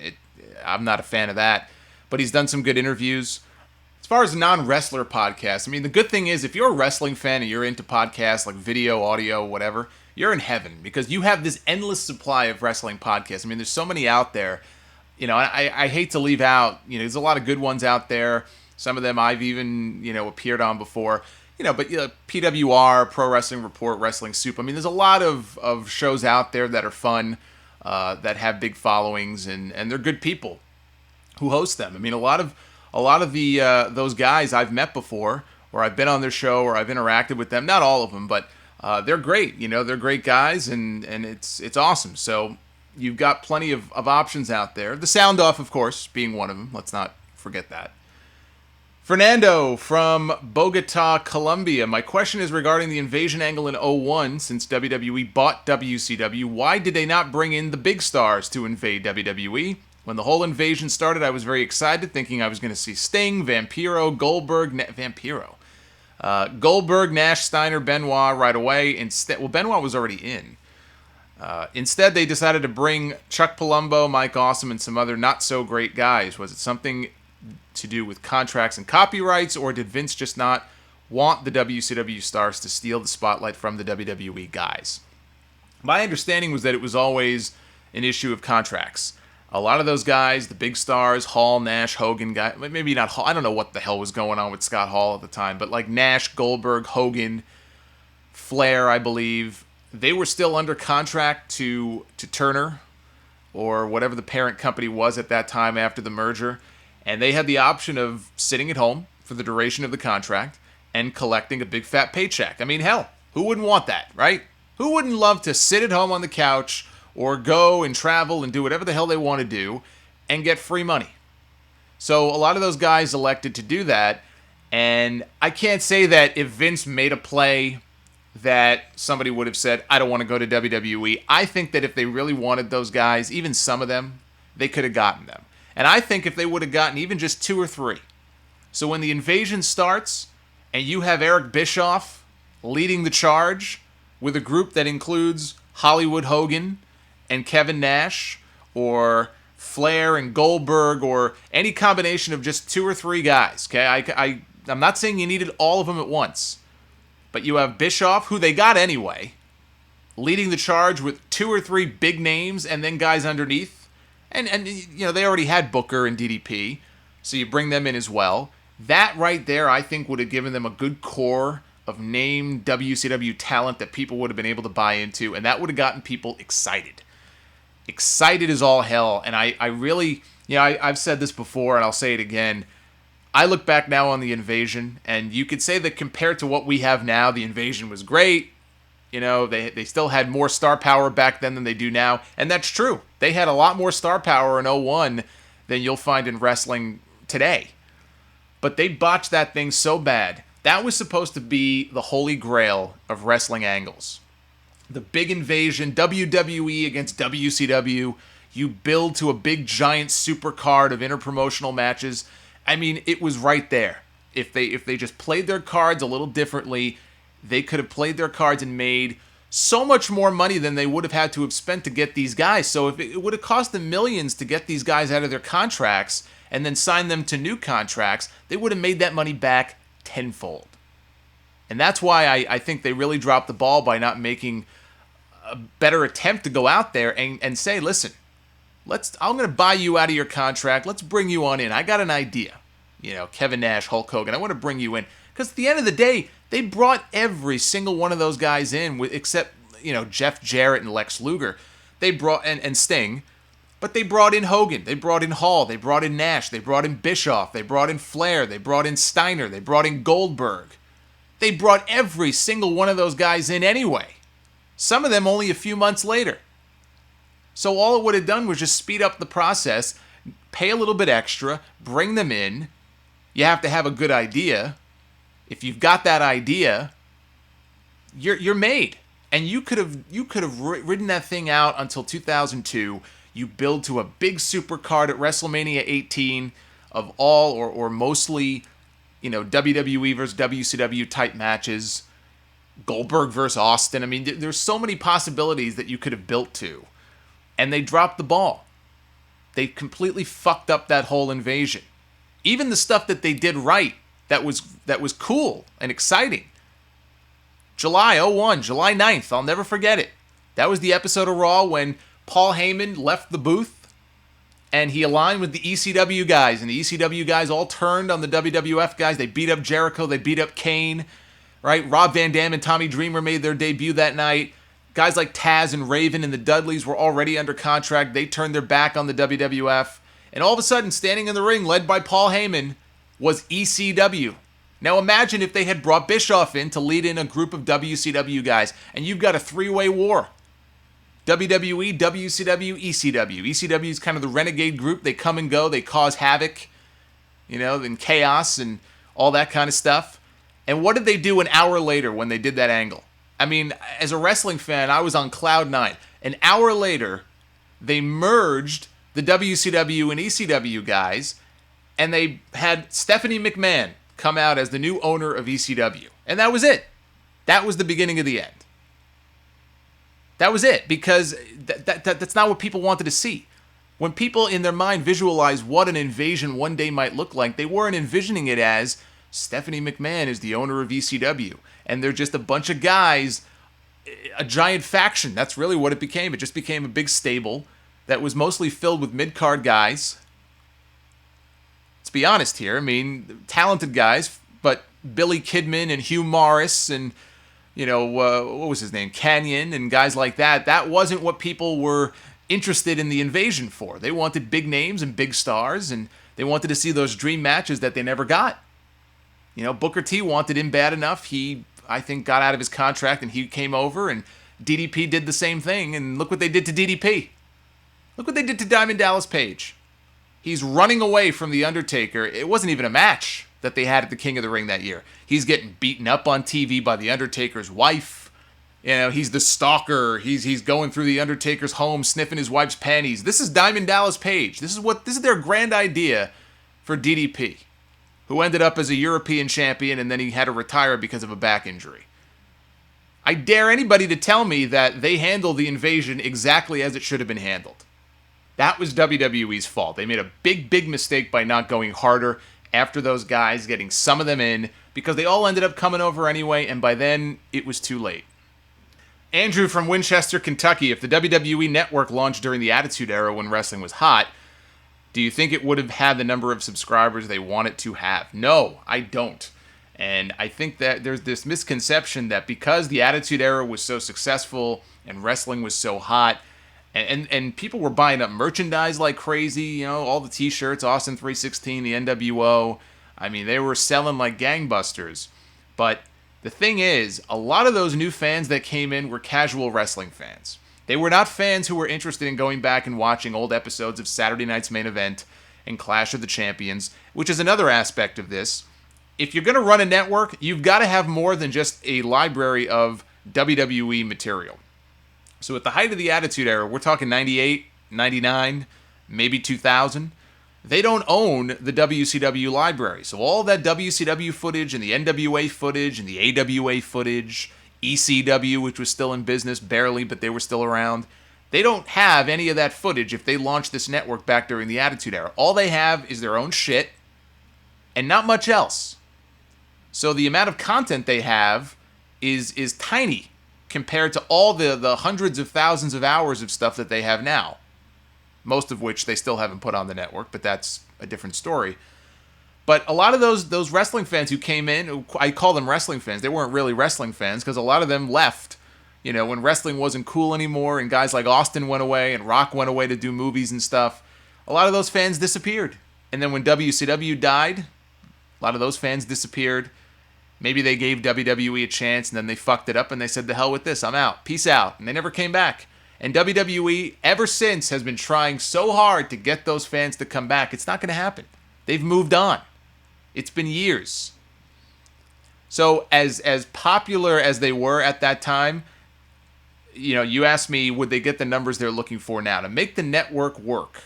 I'm not a fan of that. But he's done some good interviews. As far as non-wrestler podcasts, I mean, the good thing is if you're a wrestling fan and you're into podcasts like video, audio, whatever, you're in heaven because you have this endless supply of wrestling podcasts. I mean, there's so many out there. I hate to leave out, there's a lot of good ones out there. Some of them I've even, appeared on before. But PWR, Pro Wrestling Report, Wrestling Soup. I mean, there's a lot of shows out there that are fun, that have big followings, and they're good people who host them. I mean, a lot of the those guys I've met before, or I've been on their show, or I've interacted with them. Not all of them, but they're great. They're great guys, and it's awesome. So you've got plenty of options out there. The Sound Off, of course, being one of them. Let's not forget that. Fernando from Bogota, Colombia. My question is regarding the invasion angle in 01. Since WWE bought WCW, why did they not bring in the big stars to invade WWE? When the whole invasion started, I was very excited, thinking I was going to see Sting, Vampiro, Goldberg, Goldberg, Nash, Steiner, Benoit right away. Instead, Benoit was already in. Instead, they decided to bring Chuck Palumbo, Mike Awesome, and some other not-so-great guys. Was it something to do with contracts and copyrights, or did Vince just not want the WCW stars to steal the spotlight from the WWE guys? My understanding was that it was always an issue of contracts. A lot of those guys, the big stars, Hall, Nash, Hogan, maybe not Hall, I don't know what the hell was going on with Scott Hall at the time, but like Nash, Goldberg, Hogan, Flair, I believe, they were still under contract to Turner, or whatever the parent company was at that time after the merger. And they had the option of sitting at home for the duration of the contract and collecting a big fat paycheck. I mean, hell, who wouldn't want that, right? Who wouldn't love to sit at home on the couch or go and travel and do whatever the hell they want to do and get free money? So a lot of those guys elected to do that. And I can't say that if Vince made a play that somebody would have said, I don't want to go to WWE. I think that if they really wanted those guys, even some of them, they could have gotten them. And I think if they would have gotten even just 2 or 3. So when the invasion starts and you have Eric Bischoff leading the charge with a group that includes Hollywood Hogan and Kevin Nash, or Flair and Goldberg, or any combination of just 2 or 3 guys, okay? I'm not saying you needed all of them at once, but you have Bischoff, who they got anyway, leading the charge with 2 or 3 big names and then guys underneath. And they already had Booker and DDP, so you bring them in as well. That right there, I think, would have given them a good core of named WCW talent that people would have been able to buy into, and that would have gotten people excited. Excited as all hell, and I really, I've said this before, and I'll say it again. I look back now on the invasion, and you could say that compared to what we have now, the invasion was great. They still had more star power back then than they do now. And that's true. They had a lot more star power in 01 than you'll find in wrestling today. But they botched that thing so bad. That was supposed to be the holy grail of wrestling angles. The big invasion, WWE against WCW. You build to a big giant super card of interpromotional matches. I mean, it was right there. If they just played their cards a little differently, they could have played their cards and made so much more money than they would have had to have spent to get these guys. So if it would have cost them millions to get these guys out of their contracts and then sign them to new contracts, they would have made that money back tenfold. And that's why I think they really dropped the ball by not making a better attempt to go out there and say, listen, I'm going to buy you out of your contract. Let's bring you on in. I got an idea. Kevin Nash, Hulk Hogan, I want to bring you in. Because at the end of the day, they brought every single one of those guys in, except, Jeff Jarrett and Lex Luger. They brought, and Sting, but they brought in Hogan, they brought in Hall, they brought in Nash, they brought in Bischoff, they brought in Flair, they brought in Steiner, they brought in Goldberg. They brought every single one of those guys in anyway. Some of them only a few months later. So all it would have done was just speed up the process, pay a little bit extra, bring them in. You have to have a good idea. If you've got that idea, you're made. And you could have ridden that thing out until 2002. You build to a big super card at WrestleMania 18 of all or mostly, WWE versus WCW type matches. Goldberg versus Austin. I mean, there's so many possibilities that you could have built to. And they dropped the ball. They completely fucked up that whole invasion. Even the stuff that they did right, that was cool and exciting. July 9th, I'll never forget it. That was the episode of Raw when Paul Heyman left the booth and he aligned with the ECW guys, and the ECW guys all turned on the WWF guys. They beat up Jericho, they beat up Kane, right? Rob Van Dam and Tommy Dreamer made their debut that night. Guys like Taz and Raven and the Dudleys were already under contract. They turned their back on the WWF. And all of a sudden, standing in the ring, led by Paul Heyman, was ECW. Now imagine if they had brought Bischoff in to lead in a group of WCW guys, and you've got a three-way war. WWE, WCW, ECW. ECW is kind of the renegade group. They come and go. They cause havoc, and chaos and all that kind of stuff. And what did they do an hour later when they did that angle? I mean, as a wrestling fan, I was on cloud nine. An hour later, they merged the WCW and ECW guys, and they had Stephanie McMahon come out as the new owner of ECW. And that was it. That was the beginning of the end. That was it, because that's not what people wanted to see. When people in their mind visualize what an invasion one day might look like, they weren't envisioning it as Stephanie McMahon is the owner of ECW, and they're just a bunch of guys, a giant faction. That's really what it became. It just became a big stable that was mostly filled with mid-card guys. Let's be honest here. I mean, talented guys, but Billy Kidman and Hugh Morris and, what was his name? Canyon and guys like that. That wasn't what people were interested in the invasion for. They wanted big names and big stars, and they wanted to see those dream matches that they never got. Booker T wanted him bad enough. He, I think, got out of his contract and he came over, and DDP did the same thing, and look what they did to DDP. Look what they did to Diamond Dallas Page. He's running away from The Undertaker. It wasn't even a match that they had at the King of the Ring that year. He's getting beaten up on TV by The Undertaker's wife. He's the stalker. He's going through The Undertaker's home, sniffing his wife's panties. This is Diamond Dallas Page. This is their grand idea for DDP, who ended up as a European champion, and then he had to retire because of a back injury. I dare anybody to tell me that they handled the invasion exactly as it should have been handled. That was WWE's fault. They made a big, big mistake by not going harder after those guys, getting some of them in, because they all ended up coming over anyway, and by then, it was too late. Andrew from Winchester, Kentucky. If the WWE Network launched during the Attitude Era when wrestling was hot, do you think it would have had the number of subscribers they want it to have? No, I don't. And I think that there's this misconception that because the Attitude Era was so successful and wrestling was so hot, and people were buying up merchandise like crazy, all the t-shirts, Austin 316, the NWO. I mean, they were selling like gangbusters. But the thing is, a lot of those new fans that came in were casual wrestling fans. They were not fans who were interested in going back and watching old episodes of Saturday Night's Main Event and Clash of the Champions, which is another aspect of this. If you're going to run a network, you've got to have more than just a library of WWE material. So at the height of the Attitude Era, we're talking 98, 99, maybe 2000. They don't own the WCW library. So all that WCW footage and the NWA footage and the AWA footage, ECW, which was still in business barely, but they were still around, they don't have any of that footage if they launched this network back during the Attitude Era. All they have is their own shit and not much else. So the amount of content they have is tiny compared to all the hundreds of thousands of hours of stuff that they have now. Most of which they still haven't put on the network, but that's a different story. But a lot of those wrestling fans who came in, I call them wrestling fans, they weren't really wrestling fans because a lot of them left, when wrestling wasn't cool anymore and guys like Austin went away and Rock went away to do movies and stuff. A lot of those fans disappeared. And then when WCW died, a lot of those fans disappeared. Maybe they gave WWE a chance and then they fucked it up and they said, the hell with this, I'm out, peace out. And they never came back. And WWE, ever since, has been trying so hard to get those fans to come back. It's not going to happen. They've moved on. It's been years. So as popular as they were at that time, you asked me, would they get the numbers they're looking for now? To make the network work,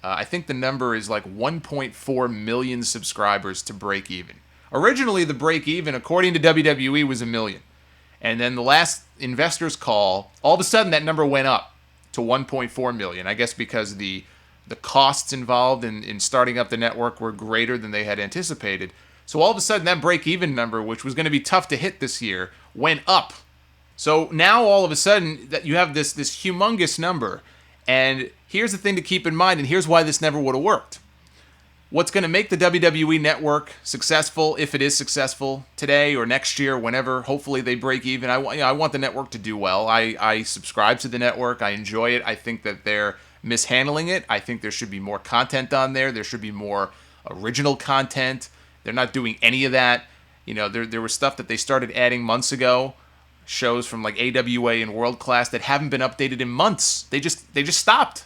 I think the number is like 1.4 million subscribers to break even. Originally, the break even, according to WWE, was 1 million. And then the last investors call, all of a sudden that number went up to 1.4 million. I guess because the costs involved in starting up the network were greater than they had anticipated. So all of a sudden that break-even number, which was going to be tough to hit this year, went up. So now all of a sudden that you have this humongous number. And here's the thing to keep in mind, and here's why this never would have worked. What's going to make the WWE network successful, if it is successful today or next year, whenever, hopefully they break even. I want the network to do well. I subscribe to the network. I enjoy it. I think that they're mishandling it. I think there should be more content on there. There should be more original content. They're not doing any of that. There was stuff that they started adding months ago, shows from like AWA and World Class that haven't been updated in months. They just stopped.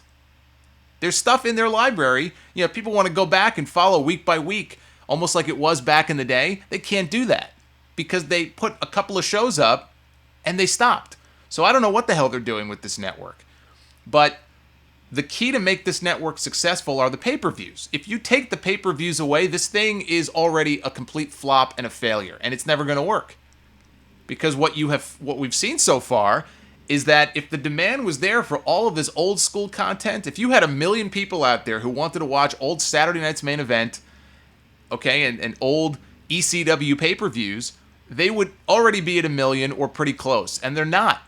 There's stuff in their library. People want to go back and follow week by week, almost like it was back in the day. They can't do that because they put a couple of shows up and they stopped. So I don't know what the hell they're doing with this network. But the key to make this network successful are the pay-per-views. If you take the pay-per-views away, this thing is already a complete flop and a failure, and it's never going to work. Because what we've seen so far is that if the demand was there for all of this old school content, if you had 1 million people out there who wanted to watch old Saturday Night's Main Event, okay, and old ECW pay-per-views, they would already be at 1 million or pretty close, and they're not.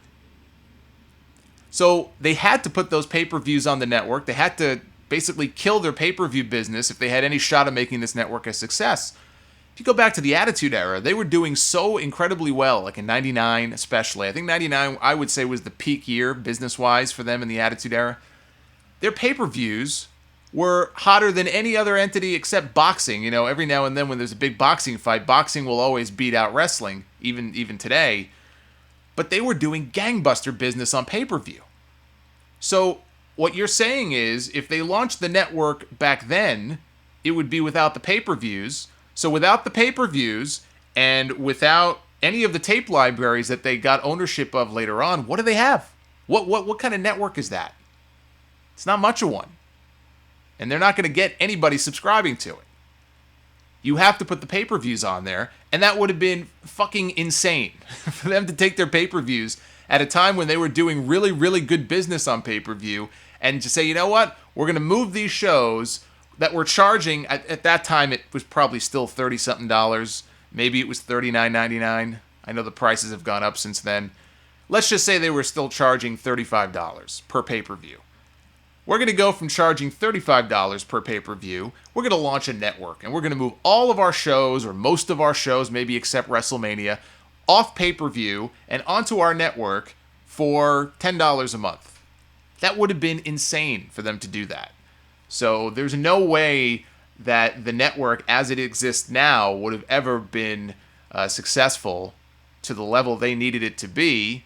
So they had to put those pay-per-views on the network. They had to basically kill their pay-per-view business if they had any shot of making this network a success. If you go back to the Attitude Era, they were doing so incredibly well, like in 99 especially. I think 99, I would say, was the peak year business-wise for them in the Attitude Era. Their pay-per-views were hotter than any other entity except boxing. Every now and then when there's a big boxing fight, boxing will always beat out wrestling, even today. But they were doing gangbuster business on pay-per-view. So what you're saying is, if they launched the network back then, it would be without the pay-per-views. So without the pay-per-views and without any of the tape libraries that they got ownership of later on, what do they have? What kind of network is that? It's not much of one. And they're not going to get anybody subscribing to it. You have to put the pay-per-views on there, and that would have been fucking insane for them to take their pay-per-views at a time when they were doing really, really good business on pay-per-view and to say, you know what, we're going to move these shows that we're charging, at that time it was probably still $30-something. Maybe it was $39.99. I know the prices have gone up since then. Let's just say they were still charging $35 per pay-per-view. We're going to go from charging $35 per pay-per-view, we're going to launch a network, and we're going to move all of our shows, or most of our shows, maybe except WrestleMania, off pay-per-view and onto our network for $10 a month. That would have been insane for them to do that. So there's no way that the network as it exists now would have ever been successful to the level they needed it to be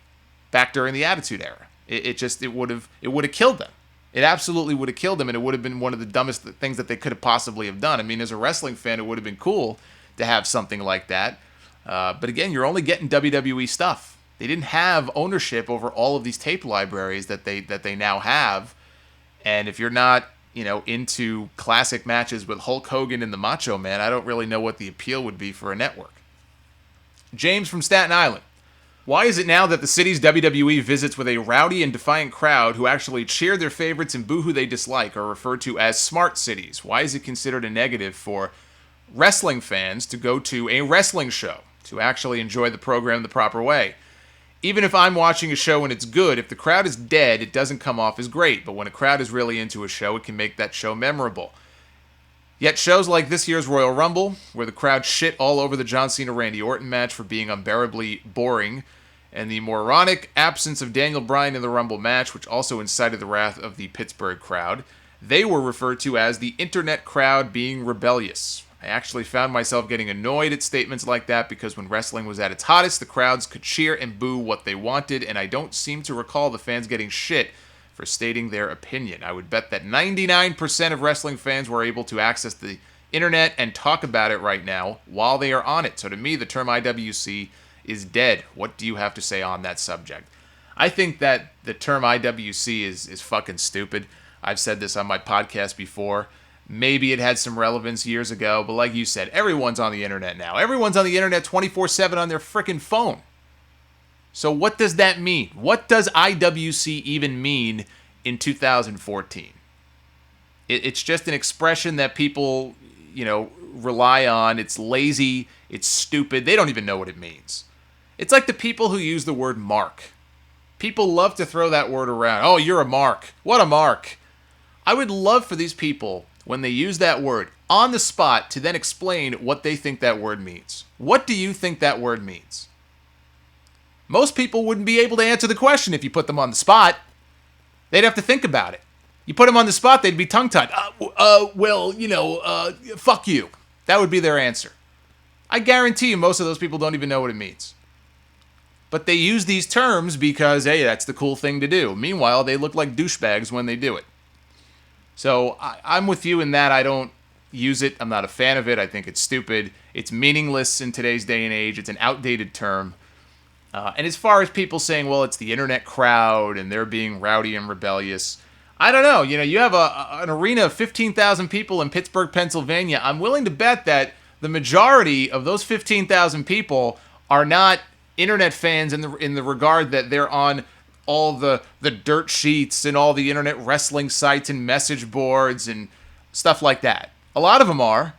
back during the Attitude Era. It would have killed them. It absolutely would have killed them, and it would have been one of the dumbest things that they could have possibly have done. I mean, as a wrestling fan, it would have been cool to have something like that. But again, you're only getting WWE stuff. They didn't have ownership over all of these tape libraries that they now have. And if you're not into classic matches with Hulk Hogan and the Macho Man, I don't really know what the appeal would be for a network. James from Staten Island. Why is it now that the cities WWE visits with a rowdy and defiant crowd who actually cheer their favorites and boo who they dislike are referred to as smart cities? Why is it considered a negative for wrestling fans to go to a wrestling show, to actually enjoy the program the proper way? Even if I'm watching a show and it's good, if the crowd is dead, it doesn't come off as great. But when a crowd is really into a show, it can make that show memorable. Yet shows like this year's Royal Rumble, where the crowd shit all over the John Cena-Randy Orton match for being unbearably boring, and the moronic absence of Daniel Bryan in the Rumble match, which also incited the wrath of the Pittsburgh crowd, they were referred to as the internet crowd being rebellious. I actually found myself getting annoyed at statements like that because when wrestling was at its hottest, the crowds could cheer and boo what they wanted, and I don't seem to recall the fans getting shit for stating their opinion. I would bet that 99% of wrestling fans were able to access the internet and talk about it right now while they are on it. So to me, the term IWC is dead. What do you have to say on that subject? I think that the term IWC is fucking stupid. I've said this on my podcast before. Maybe it had some relevance years ago, but like you said, everyone's on the internet now. Everyone's on the internet 24/7 on their frickin' phone. So what does that mean? What does IWC even mean in 2014? It's just an expression that people, rely on. It's lazy. It's stupid. They don't even know what it means. It's like the people who use the word mark. People love to throw that word around. Oh, you're a mark. What a mark. I would love for these people, when they use that word, on the spot to then explain what they think that word means. What do you think that word means? Most people wouldn't be able to answer the question if you put them on the spot. They'd have to think about it. You put them on the spot, they'd be tongue-tied. Fuck you. That would be their answer. I guarantee you most of those people don't even know what it means. But they use these terms because, hey, that's the cool thing to do. Meanwhile, they look like douchebags when they do it. So I'm with you in that. I don't use it. I'm not a fan of it. I think it's stupid. It's meaningless in today's day and age. It's an outdated term. And as far as people saying, well, it's the internet crowd and they're being rowdy and rebellious, I don't know. You have an arena of 15,000 people in Pittsburgh, Pennsylvania. I'm willing to bet that the majority of those 15,000 people are not internet fans in the regard that they're on all the dirt sheets and all the internet wrestling sites and message boards and stuff like that. A lot of them are,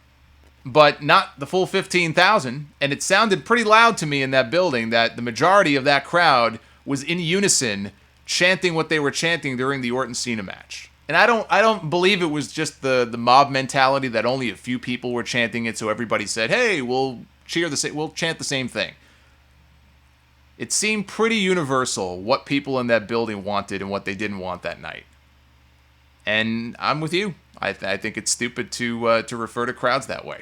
but not the full 15,000. And it sounded pretty loud to me in that building that the majority of that crowd was in unison chanting what they were chanting during the Orton-Cena match. And I don't believe it was just the mob mentality that only a few people were chanting it, so everybody said, "Hey, we'll chant the same thing." It seemed pretty universal what people in that building wanted and what they didn't want that night. And I'm with you. I think it's stupid to refer to crowds that way.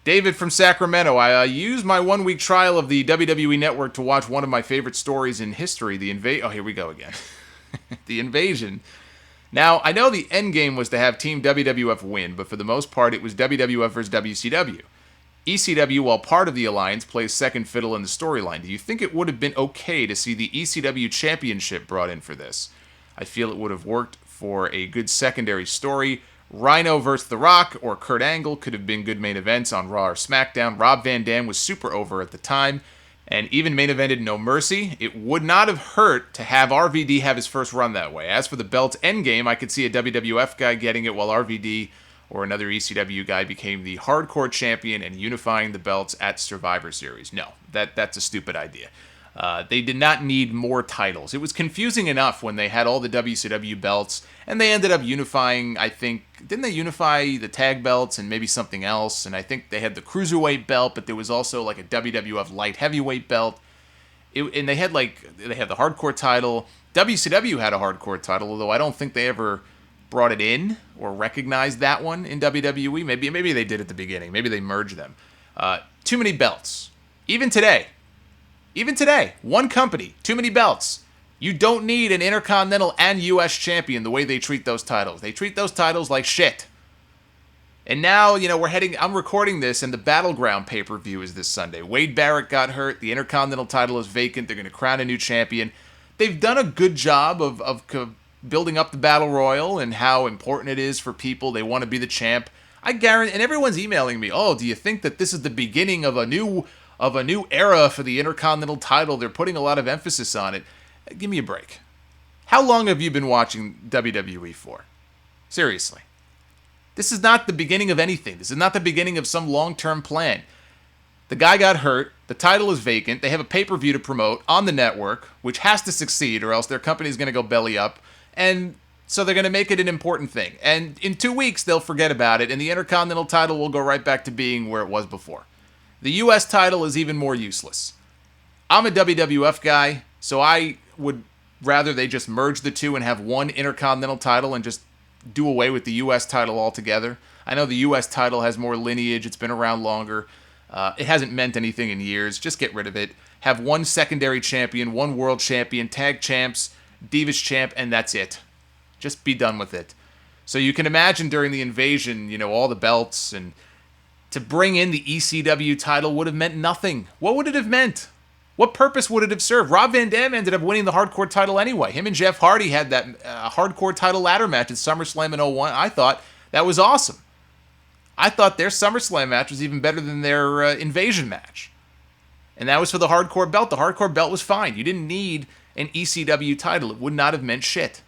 David from Sacramento, I used my 1-week trial of the WWE Network to watch one of my favorite stories in history, Oh, here we go again. The Invasion. Now, I know the end game was to have Team WWF win, but for the most part, it was WWF versus WCW. ECW, while part of the alliance, plays second fiddle in the storyline. Do you think it would have been okay to see the ECW Championship brought in for this? I feel it would have worked for a good secondary story. Rhino versus The Rock or Kurt Angle could have been good main events on Raw or SmackDown. Rob Van Dam was super over at the time, and even main evented No Mercy. It would not have hurt to have RVD have his first run that way. As for the belt's endgame, I could see a WWF guy getting it while RVD or another ECW guy became the hardcore champion and unifying the belts at Survivor Series. No, that's a stupid idea. They did not need more titles. It was confusing enough when they had all the WCW belts, and they ended up unifying, I think, didn't they unify the tag belts and maybe something else? And I think they had the Cruiserweight belt, but there was also like a WWF light heavyweight belt. And they had the hardcore title. WCW had a hardcore title, although I don't think they ever brought it in or recognized that one in WWE. Maybe they did at the beginning. Maybe they merged them. Too many belts. Even today, one company, too many belts. You don't need an Intercontinental and U.S. champion the way they treat those titles. They treat those titles like shit. And now, I'm recording this, and the Battleground pay-per-view is this Sunday. Wade Barrett got hurt. The Intercontinental title is vacant. They're going to crown a new champion. They've done a good job of building up the Battle Royal and how important it is for people. They want to be the champ. I guarantee, and everyone's emailing me, oh, do you think that this is the beginning of a new era for the Intercontinental title? They're putting a lot of emphasis on it. Give me a break. How long have you been watching WWE for? Seriously. This is not the beginning of anything. This is not the beginning of some long-term plan. The guy got hurt. The title is vacant. They have a pay-per-view to promote on the network, which has to succeed or else their company is going to go belly up. And so they're going to make it an important thing. And in 2 weeks, they'll forget about it, and the Intercontinental title will go right back to being where it was before. The U.S. title is even more useless. I'm a WWF guy, so I would rather they just merge the two and have one Intercontinental title and just do away with the U.S. title altogether. I know the U.S. title has more lineage. It's been around longer. It hasn't meant anything in years. Just get rid of it. Have one secondary champion, one world champion, tag champs, Divas champ, and that's it. Just be done with it. So you can imagine during the Invasion, all the belts, and to bring in the ECW title would have meant nothing. What would it have meant? What purpose would it have served? Rob Van Dam ended up winning the hardcore title anyway. Him and Jeff Hardy had that hardcore title ladder match at SummerSlam in '01. I thought that was awesome. I thought their SummerSlam match was even better than their Invasion match. And that was for the hardcore belt. The hardcore belt was fine. You didn't need an ECW title. It would not have meant shit.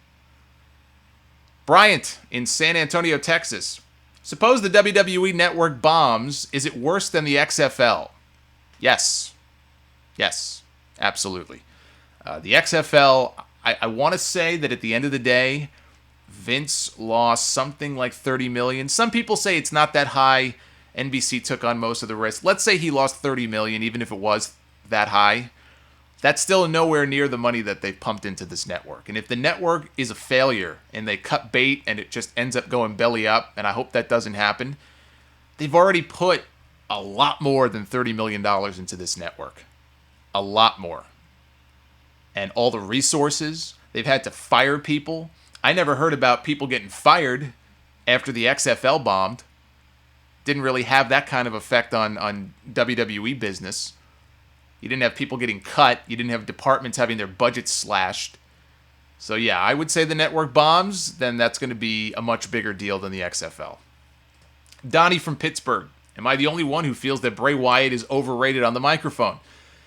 Bryant in San Antonio, Texas. Suppose the WWE Network bombs. Is it worse than the XFL? Yes. Yes, absolutely. The XFL, I want to say that at the end of the day, Vince lost something like $30 million. Some people say it's not that high. NBC took on most of the risk. Let's say he lost $30 million, even if it was that high. That's still nowhere near the money that they've pumped into this network. And if the network is a failure and they cut bait and it just ends up going belly up, and I hope that doesn't happen, they've already put a lot more than $30 million into this network. A lot more. And all the resources, they've had to fire people. I never heard about people getting fired after the XFL bombed. Didn't really have that kind of effect on WWE business. You didn't have people getting cut. You didn't have departments having their budgets slashed. So yeah, I would say the network bombs, then that's going to be a much bigger deal than the XFL. Donnie from Pittsburgh. Am I the only one who feels that Bray Wyatt is overrated on the microphone?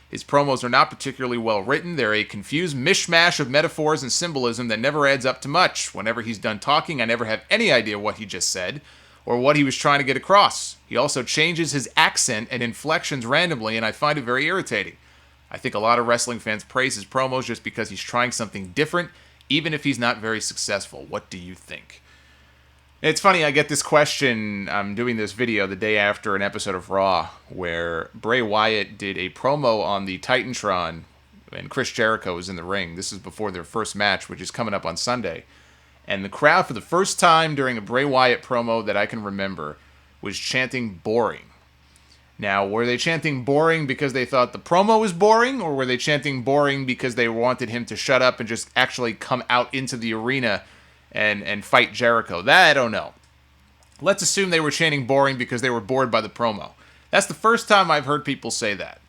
His promos are not particularly well written. They're a confused mishmash of metaphors and symbolism that never adds up to much. Whenever he's done talking, I never have any idea what he just said or what he was trying to get across. He also changes his accent and inflections randomly, and I find it very irritating. I think a lot of wrestling fans praise his promos just because he's trying something different, even if he's not very successful. What do you think? It's funny, I get this question. I'm doing this video the day after an episode of Raw where Bray Wyatt did a promo on the Titantron and Chris Jericho was in the ring. This is before their first match, which is coming up on Sunday. And the crowd, for the first time during a Bray Wyatt promo that I can remember, was chanting boring. Now, were they chanting boring because they thought the promo was boring, or were they chanting boring because they wanted him to shut up and just actually come out into the arena and fight Jericho? That I don't know. Let's assume they were chanting boring because they were bored by the promo. That's the first time I've heard people say that.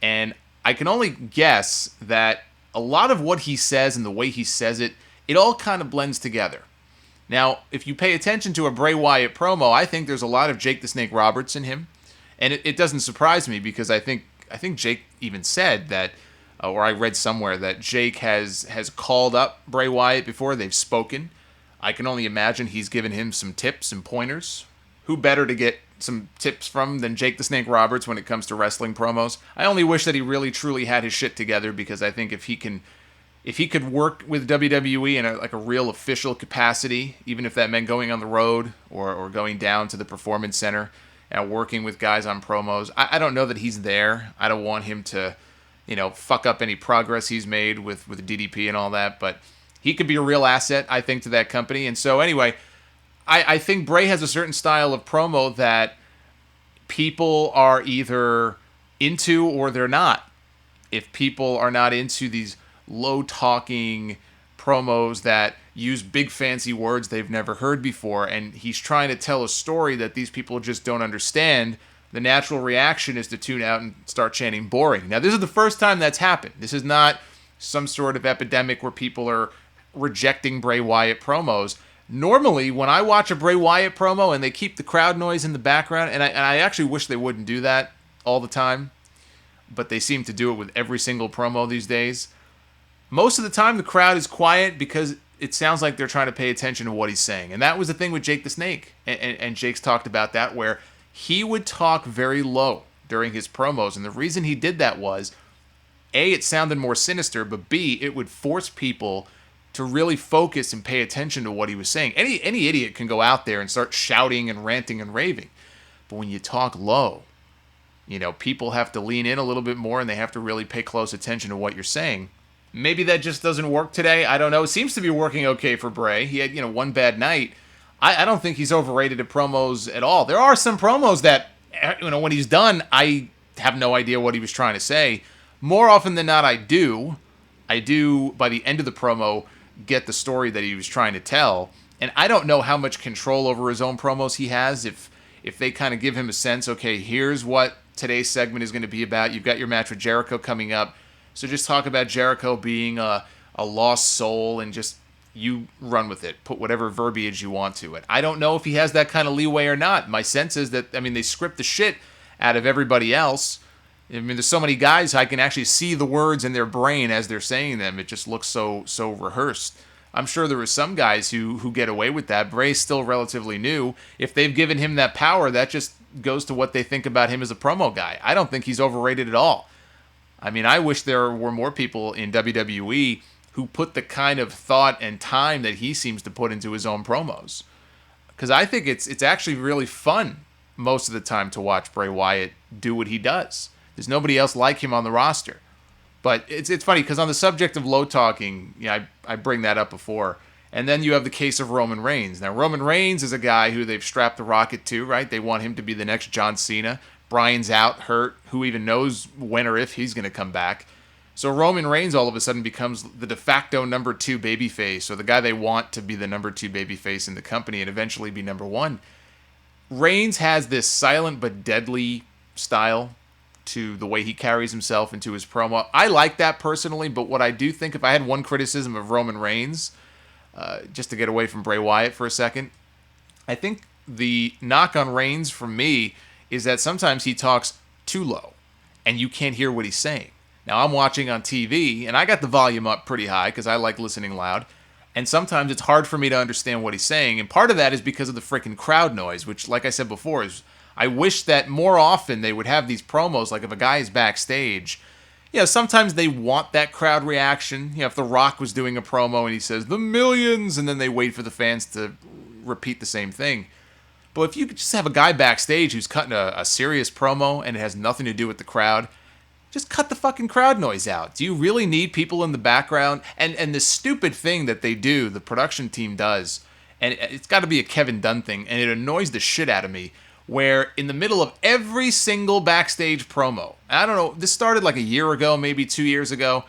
And I can only guess that a lot of what he says and the way he says it, it all kind of blends together. Now, if you pay attention to a Bray Wyatt promo, I think there's a lot of Jake the Snake Roberts in him. And it doesn't surprise me because I think Jake even said that, or I read somewhere that Jake has called up Bray Wyatt before. They've spoken. I can only imagine he's given him some tips and pointers. Who better to get some tips from than Jake the Snake Roberts when it comes to wrestling promos? I only wish that he really truly had his shit together, because I think if he could work with WWE in a real official capacity, even if that meant going on the road or going down to the Performance Center and working with guys on promos, I don't know that he's there. I don't want him to, fuck up any progress he's made with DDP and all that, but he could be a real asset, I think, to that company. And so anyway, I think Bray has a certain style of promo that people are either into or they're not. If people are not into these low-talking promos that use big fancy words they've never heard before, and he's trying to tell a story that these people just don't understand, the natural reaction is to tune out and start chanting boring. Now, this is the first time that's happened. This is not some sort of epidemic where people are rejecting Bray Wyatt promos. Normally, when I watch a Bray Wyatt promo and they keep the crowd noise in the background, and I actually wish they wouldn't do that all the time, but they seem to do it with every single promo these days. Most of the time, the crowd is quiet because it sounds like they're trying to pay attention to what he's saying. And that was the thing with Jake the Snake. And Jake's talked about that, where he would talk very low during his promos. And the reason he did that was, A, it sounded more sinister, but B, it would force people to really focus and pay attention to what he was saying. Any idiot can go out there and start shouting and ranting and raving. But when you talk low, people have to lean in a little bit more and they have to really pay close attention to what you're saying. Maybe that just doesn't work today. I don't know. It seems to be working okay for Bray. He had, one bad night. I don't think he's overrated at promos at all. There are some promos that, when he's done, I have no idea what he was trying to say. More often than not, I do, by the end of the promo, get the story that he was trying to tell. And I don't know how much control over his own promos he has. If they kind of give him a sense, okay, here's what today's segment is going to be about. You've got your match with Jericho coming up. So just talk about Jericho being a lost soul and just you run with it. Put whatever verbiage you want to it. I don't know if he has that kind of leeway or not. My sense is that, they script the shit out of everybody else. There's so many guys I can actually see the words in their brain as they're saying them. It just looks so rehearsed. I'm sure there are some guys who get away with that. Bray's still relatively new. If they've given him that power, that just goes to what they think about him as a promo guy. I don't think he's overrated at all. I wish there were more people in WWE who put the kind of thought and time that he seems to put into his own promos. Because I think it's actually really fun most of the time to watch Bray Wyatt do what he does. There's nobody else like him on the roster. But it's funny because on the subject of low talking, I bring that up before. And then you have the case of Roman Reigns. Now, Roman Reigns is a guy who they've strapped the rocket to, right? They want him to be the next John Cena. Bryan's out, hurt. Who even knows when or if he's going to come back? So Roman Reigns all of a sudden becomes the de facto number 2 babyface, or the guy they want to be the number 2 babyface in the company and eventually be number 1. Reigns has this silent but deadly style to the way he carries himself into his promo. I like that personally, but what I do think, if I had one criticism of Roman Reigns, just to get away from Bray Wyatt for a second, I think the knock on Reigns for me is that sometimes he talks too low, and you can't hear what he's saying. Now, I'm watching on TV, and I got the volume up pretty high because I like listening loud, and sometimes it's hard for me to understand what he's saying, and part of that is because of the freaking crowd noise, which, like I said before, is I wish that more often they would have these promos, like if a guy is backstage, sometimes they want that crowd reaction. If The Rock was doing a promo and he says, "the millions," and then they wait for the fans to repeat the same thing. But if you could just have a guy backstage who's cutting a serious promo and it has nothing to do with the crowd, just cut the fucking crowd noise out. Do you really need people in the background? And the stupid thing that they do, the production team does, and it's got to be a Kevin Dunn thing, and it annoys the shit out of me, where in the middle of every single backstage promo, I don't know, this started like a year ago, maybe 2 years ago,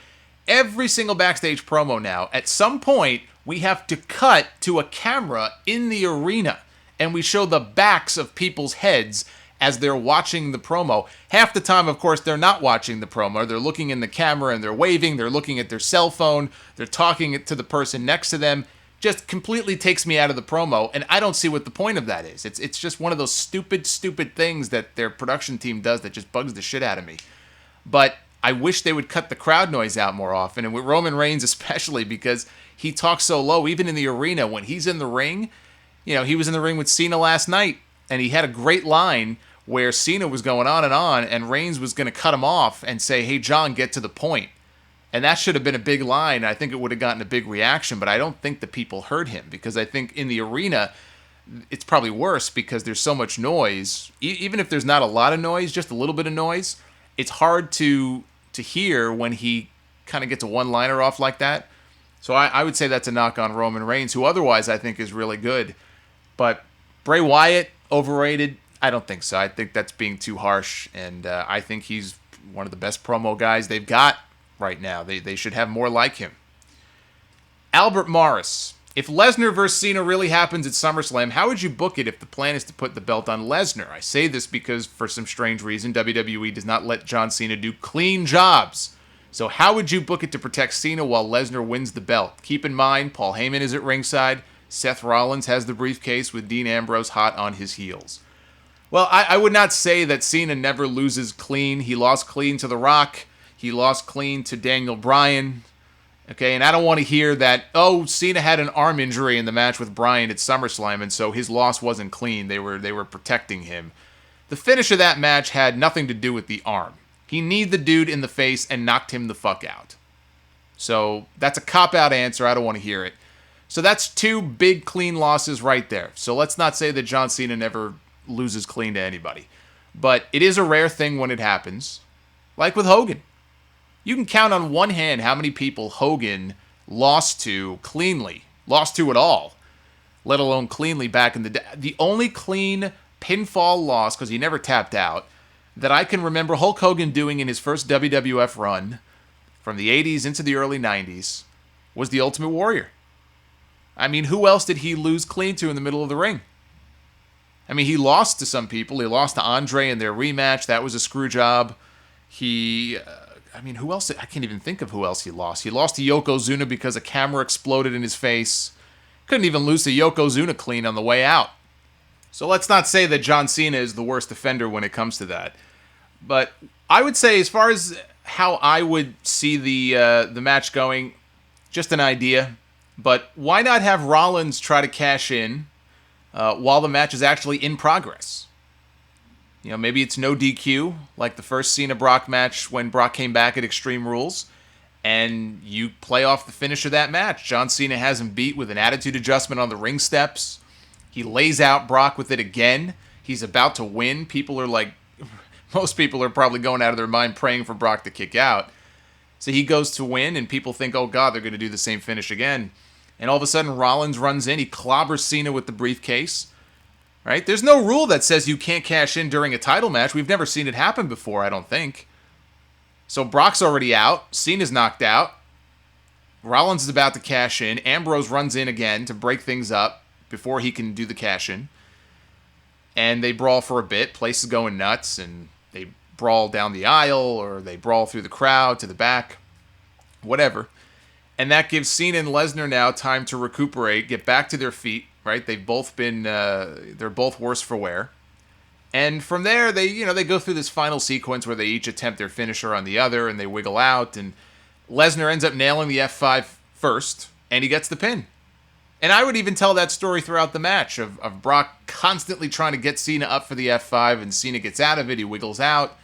every single backstage promo now, at some point, we have to cut to a camera in the arena, and we show the backs of people's heads as they're watching the promo. Half the time, of course, they're not watching the promo. They're looking in the camera and they're waving. They're looking at their cell phone. They're talking to the person next to them. Just completely takes me out of the promo, and I don't see what the point of that is. It's just one of those stupid things that their production team does that just bugs the shit out of me. But I wish they would cut the crowd noise out more often, and with Roman Reigns especially, because he talks so low, even in the arena. When he's in the ring, he was in the ring with Cena last night, and he had a great line where Cena was going on, and Reigns was going to cut him off and say, "Hey, John, get to the point." And that should have been a big line. I think it would have gotten a big reaction, but I don't think the people heard him, because I think in the arena, it's probably worse because there's so much noise. Even if there's not a lot of noise, just a little bit of noise, it's hard to hear when he kind of gets a one-liner off like that. So I would say that's a knock on Roman Reigns, who otherwise I think is really good. But Bray Wyatt, overrated? I don't think so. I think that's being too harsh, and I think he's one of the best promo guys they've got right now. They should have more like him. Albert Morris. If Lesnar vs. Cena really happens at SummerSlam, how would you book it if the plan is to put the belt on Lesnar? I say this because, for some strange reason, WWE does not let John Cena do clean jobs. So how would you book it to protect Cena while Lesnar wins the belt? Keep in mind, Paul Heyman is at ringside. Seth Rollins has the briefcase with Dean Ambrose hot on his heels. Well, I would not say that Cena never loses clean. He lost clean to The Rock. He lost clean to Daniel Bryan. Okay, and I don't want to hear that, Cena had an arm injury in the match with Bryan at SummerSlam, and so his loss wasn't clean. They were protecting him. The finish of that match had nothing to do with the arm. He kneed the dude in the face and knocked him the fuck out. So that's a cop-out answer. I don't want to hear it. So that's 2 big clean losses right there. So let's not say that John Cena never loses clean to anybody. But it is a rare thing when it happens. Like with Hogan. You can count on one hand how many people Hogan lost to cleanly. Lost to at all. Let alone cleanly back in the day. The only clean pinfall loss, because he never tapped out, that I can remember Hulk Hogan doing in his first WWF run from the 80s into the early 90s was the Ultimate Warrior. I mean, who else did he lose clean to in the middle of the ring? I mean, he lost to some people. He lost to Andre in their rematch. That was a screw job. Who else? I can't even think of who else he lost. He lost to Yokozuna because a camera exploded in his face. Couldn't even lose to Yokozuna clean on the way out. So let's not say that John Cena is the worst offender when it comes to that. But I would say, as far as how I would see the match going, just an idea. But why not have Rollins try to cash in while the match is actually in progress? You know, maybe it's no DQ, like the first Cena-Brock match when Brock came back at Extreme Rules, and you play off the finish of that match. John Cena has him beat with an attitude adjustment on the ring steps. He lays out Brock with it again. He's about to win. People are like, most people are probably going out of their mind praying for Brock to kick out. So he goes to win, and people think, oh God, they're going to do the same finish again. And all of a sudden, Rollins runs in. He clobbers Cena with the briefcase. Right? There's no rule that says you can't cash in during a title match. We've never seen it happen before, I don't think. So Brock's already out. Cena's knocked out. Rollins is about to cash in. Ambrose runs in again to break things up before he can do the cash in. And they brawl for a bit. Place is going nuts. And they brawl down the aisle, or they brawl through the crowd to the back. Whatever. And that gives Cena and Lesnar now time to recuperate, get back to their feet. Right, they've both been, they're both worse for wear. And from there, they go through this final sequence where they each attempt their finisher on the other, and they wiggle out, and Lesnar ends up nailing the F5 first, and he gets the pin. And I would even tell that story throughout the match of Brock constantly trying to get Cena up for the F5, and Cena gets out of it, he wiggles out,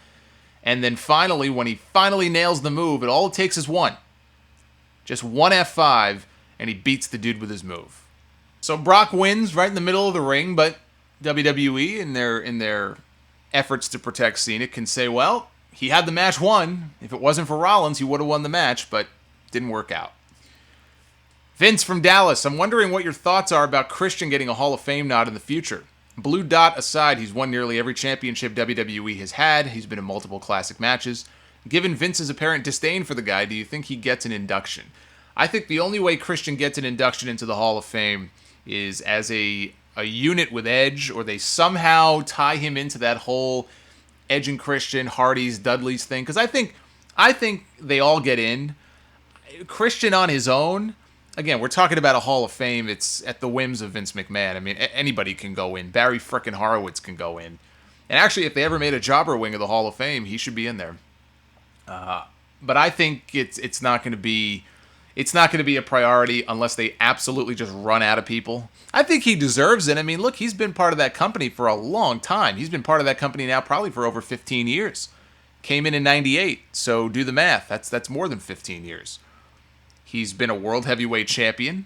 and then finally, when he finally nails the move, all it takes is one. Just one F5, and he beats the dude with his move. So Brock wins right in the middle of the ring, but WWE, in their efforts to protect Cena, can say, well, he had the match won. If it wasn't for Rollins, he would have won the match, but didn't work out. Vince from Dallas, I'm wondering what your thoughts are about Christian getting a Hall of Fame nod in the future. Blue Dot aside, he's won nearly every championship WWE has had. He's been in multiple classic matches. Given Vince's apparent disdain for the guy, do you think he gets an induction? I think the only way Christian gets an induction into the Hall of Fame is as a unit with Edge, or they somehow tie him into that whole Edge and Christian, Hardys, Dudleys thing. Because I think they all get in. Christian on his own, again, we're talking about a Hall of Fame. It's at the whims of Vince McMahon. I mean, anybody can go in. Barry frickin' Horowitz can go in. And actually, if they ever made a jobber wing of the Hall of Fame, he should be in there. But I think it's not going to be... It's not going to be a priority unless they absolutely just run out of people. I think he deserves it. I mean, look, he's been part of that company for a long time. He's been part of that company now probably for over 15 years. Came in 98, so do the math. That's more than 15 years. He's been a World Heavyweight Champion,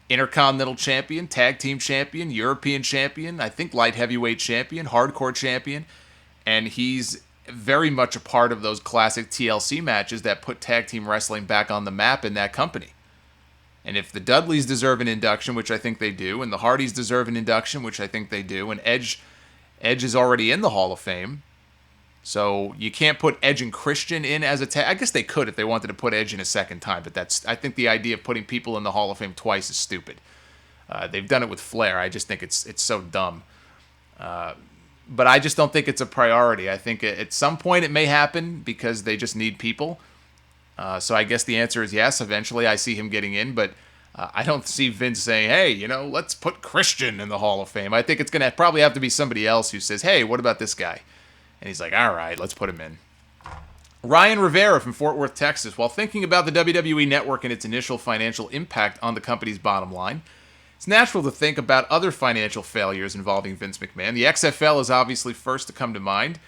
Intercontinental Champion, Tag Team Champion, European Champion, I think Light Heavyweight Champion, Hardcore Champion, and he's very much a part of those classic TLC matches that put tag team wrestling back on the map in that company. And if the Dudleys deserve an induction, which I think they do, and the Hardys deserve an induction, which I think they do, and Edge is already in the Hall of Fame, so you can't put Edge and Christian in as a tag. I guess they could if they wanted to put Edge in a second time, but I think the idea of putting people in the Hall of Fame twice is stupid. They've done it with Flair. I just think it's so dumb. But I just don't think it's a priority. I think at some point it may happen because they just need people. So I guess the answer is yes. Eventually I see him getting in, but I don't see Vince saying, hey, let's put Christian in the Hall of Fame. I think it's going to probably have to be somebody else who says, hey, what about this guy? And he's like, all right, let's put him in. Ryan Rivera from Fort Worth, Texas. While thinking about the WWE Network and its initial financial impact on the company's bottom line, it's natural to think about other financial failures involving Vince McMahon. The XFL is obviously first to come to mind.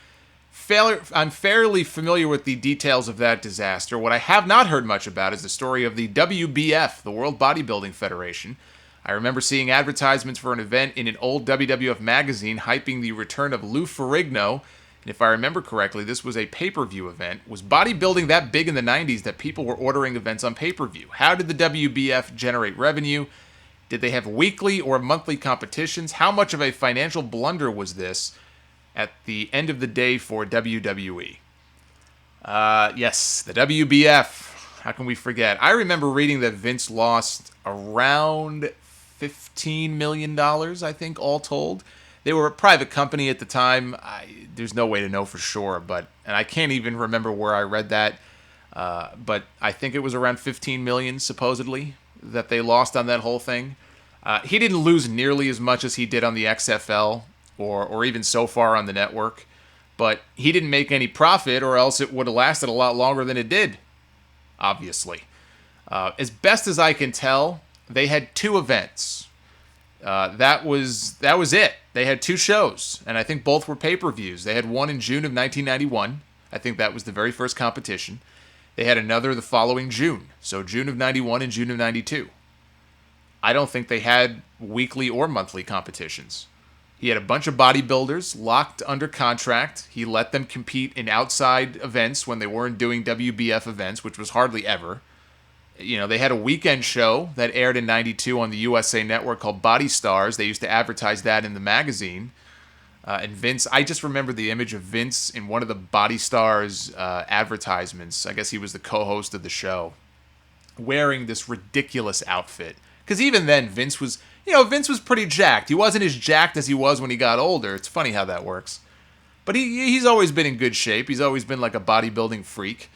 I'm fairly familiar with the details of that disaster. What I have not heard much about is the story of the WBF, the World Bodybuilding Federation. I remember seeing advertisements for an event in an old WWF magazine hyping the return of Lou Ferrigno. And if I remember correctly, this was a pay-per-view event. Was bodybuilding that big in the 90s that people were ordering events on pay-per-view? How did the WBF generate revenue? Did they have weekly or monthly competitions? How much of a financial blunder was this at the end of the day for WWE? Yes, the WBF. How can we forget? I remember reading that Vince lost around $15 million, I think, all told. They were a private company at the time. There's no way to know for sure, and I can't even remember where I read that. But I think it was around 15 million supposedly that they lost on that whole thing. He didn't lose nearly as much as he did on the XFL or even so far on the network, but he didn't make any profit, or else it would have lasted a lot longer than it did. Obviously, as best as I can tell, they had 2 events. That was it. They had 2 shows, and I think both were pay-per-views. They had one in June of 1991. I think that was the very first competition. They had another the following June, so June of 91 and June of 92. I don't think they had weekly or monthly competitions. He had a bunch of bodybuilders locked under contract. He let them compete in outside events when they weren't doing WBF events, which was hardly ever. They had a weekend show that aired in 92 on the USA Network called Body Stars. They used to advertise that in the magazine. And Vince, I just remember the image of Vince in one of the Body Stars advertisements. I guess he was the co-host of the show, wearing this ridiculous outfit. Because even then, Vince was pretty jacked. He wasn't as jacked as he was when he got older. It's funny how that works. But he's always been in good shape. He's always been like a bodybuilding freak.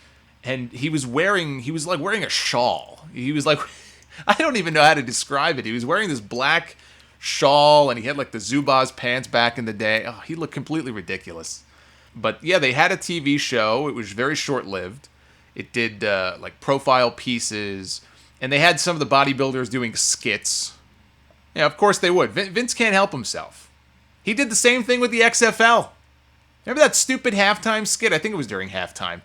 And he was like wearing a shawl. He was like, I don't even know how to describe it. He was wearing this black shawl, and he had like the Zubaz pants back in the day. Oh, he looked completely ridiculous. But yeah, they had a TV show. It was very short-lived. It did like profile pieces, and they had some of the bodybuilders doing skits. Yeah, of course they would. Vince can't help himself. He did the same thing with the XFL. Remember that stupid halftime skit? I think it was during halftime.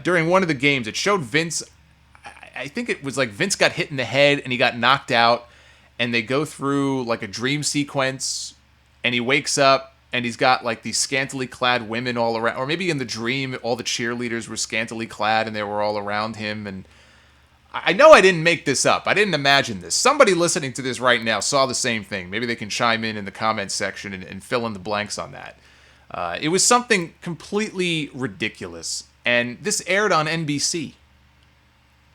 During one of the games, it showed Vince. I think it was like Vince got hit in the head and he got knocked out, and they go through like a dream sequence, and he wakes up and he's got like these scantily clad women all around, or maybe in the dream all the cheerleaders were scantily clad and they were all around him. And I know I didn't make this up. I didn't imagine this. Somebody listening to this right now saw the same thing. Maybe they can chime in the comments section and fill in the blanks on that. It was something completely ridiculous. And this aired on NBC.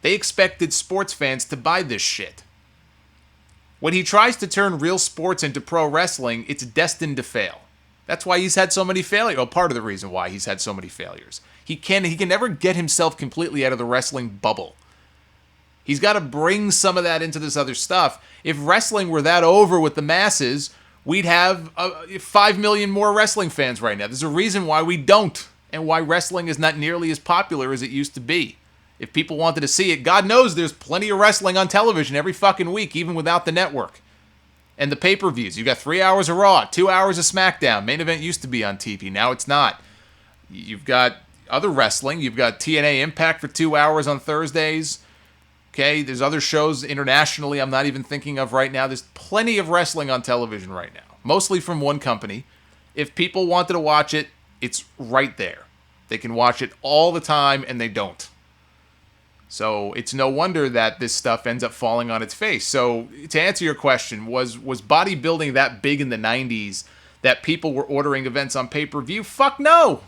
They expected sports fans to buy this shit. When he tries to turn real sports into pro wrestling, it's destined to fail. That's why he's had so many failures. Well, part of the reason why he's had so many failures. He can never get himself completely out of the wrestling bubble. He's got to bring some of that into this other stuff. If wrestling were that over with the masses, we'd have 5 million more wrestling fans right now. There's a reason why we don't, and why wrestling is not nearly as popular as it used to be. If people wanted to see it, God knows there's plenty of wrestling on television every fucking week, even without the network. And the pay-per-views. You got 3 hours of Raw, 2 hours of SmackDown. Main Event used to be on TV. Now it's not. You've got other wrestling. You've got TNA Impact for 2 hours on Thursdays. Okay, there's other shows internationally I'm not even thinking of right now. There's plenty of wrestling on television right now. Mostly from one company. If people wanted to watch it, it's right there. They can watch it all the time, and they don't. So it's no wonder that this stuff ends up falling on its face. So to answer your question, was bodybuilding that big in the 90s that people were ordering events on pay-per-view? Fuck no!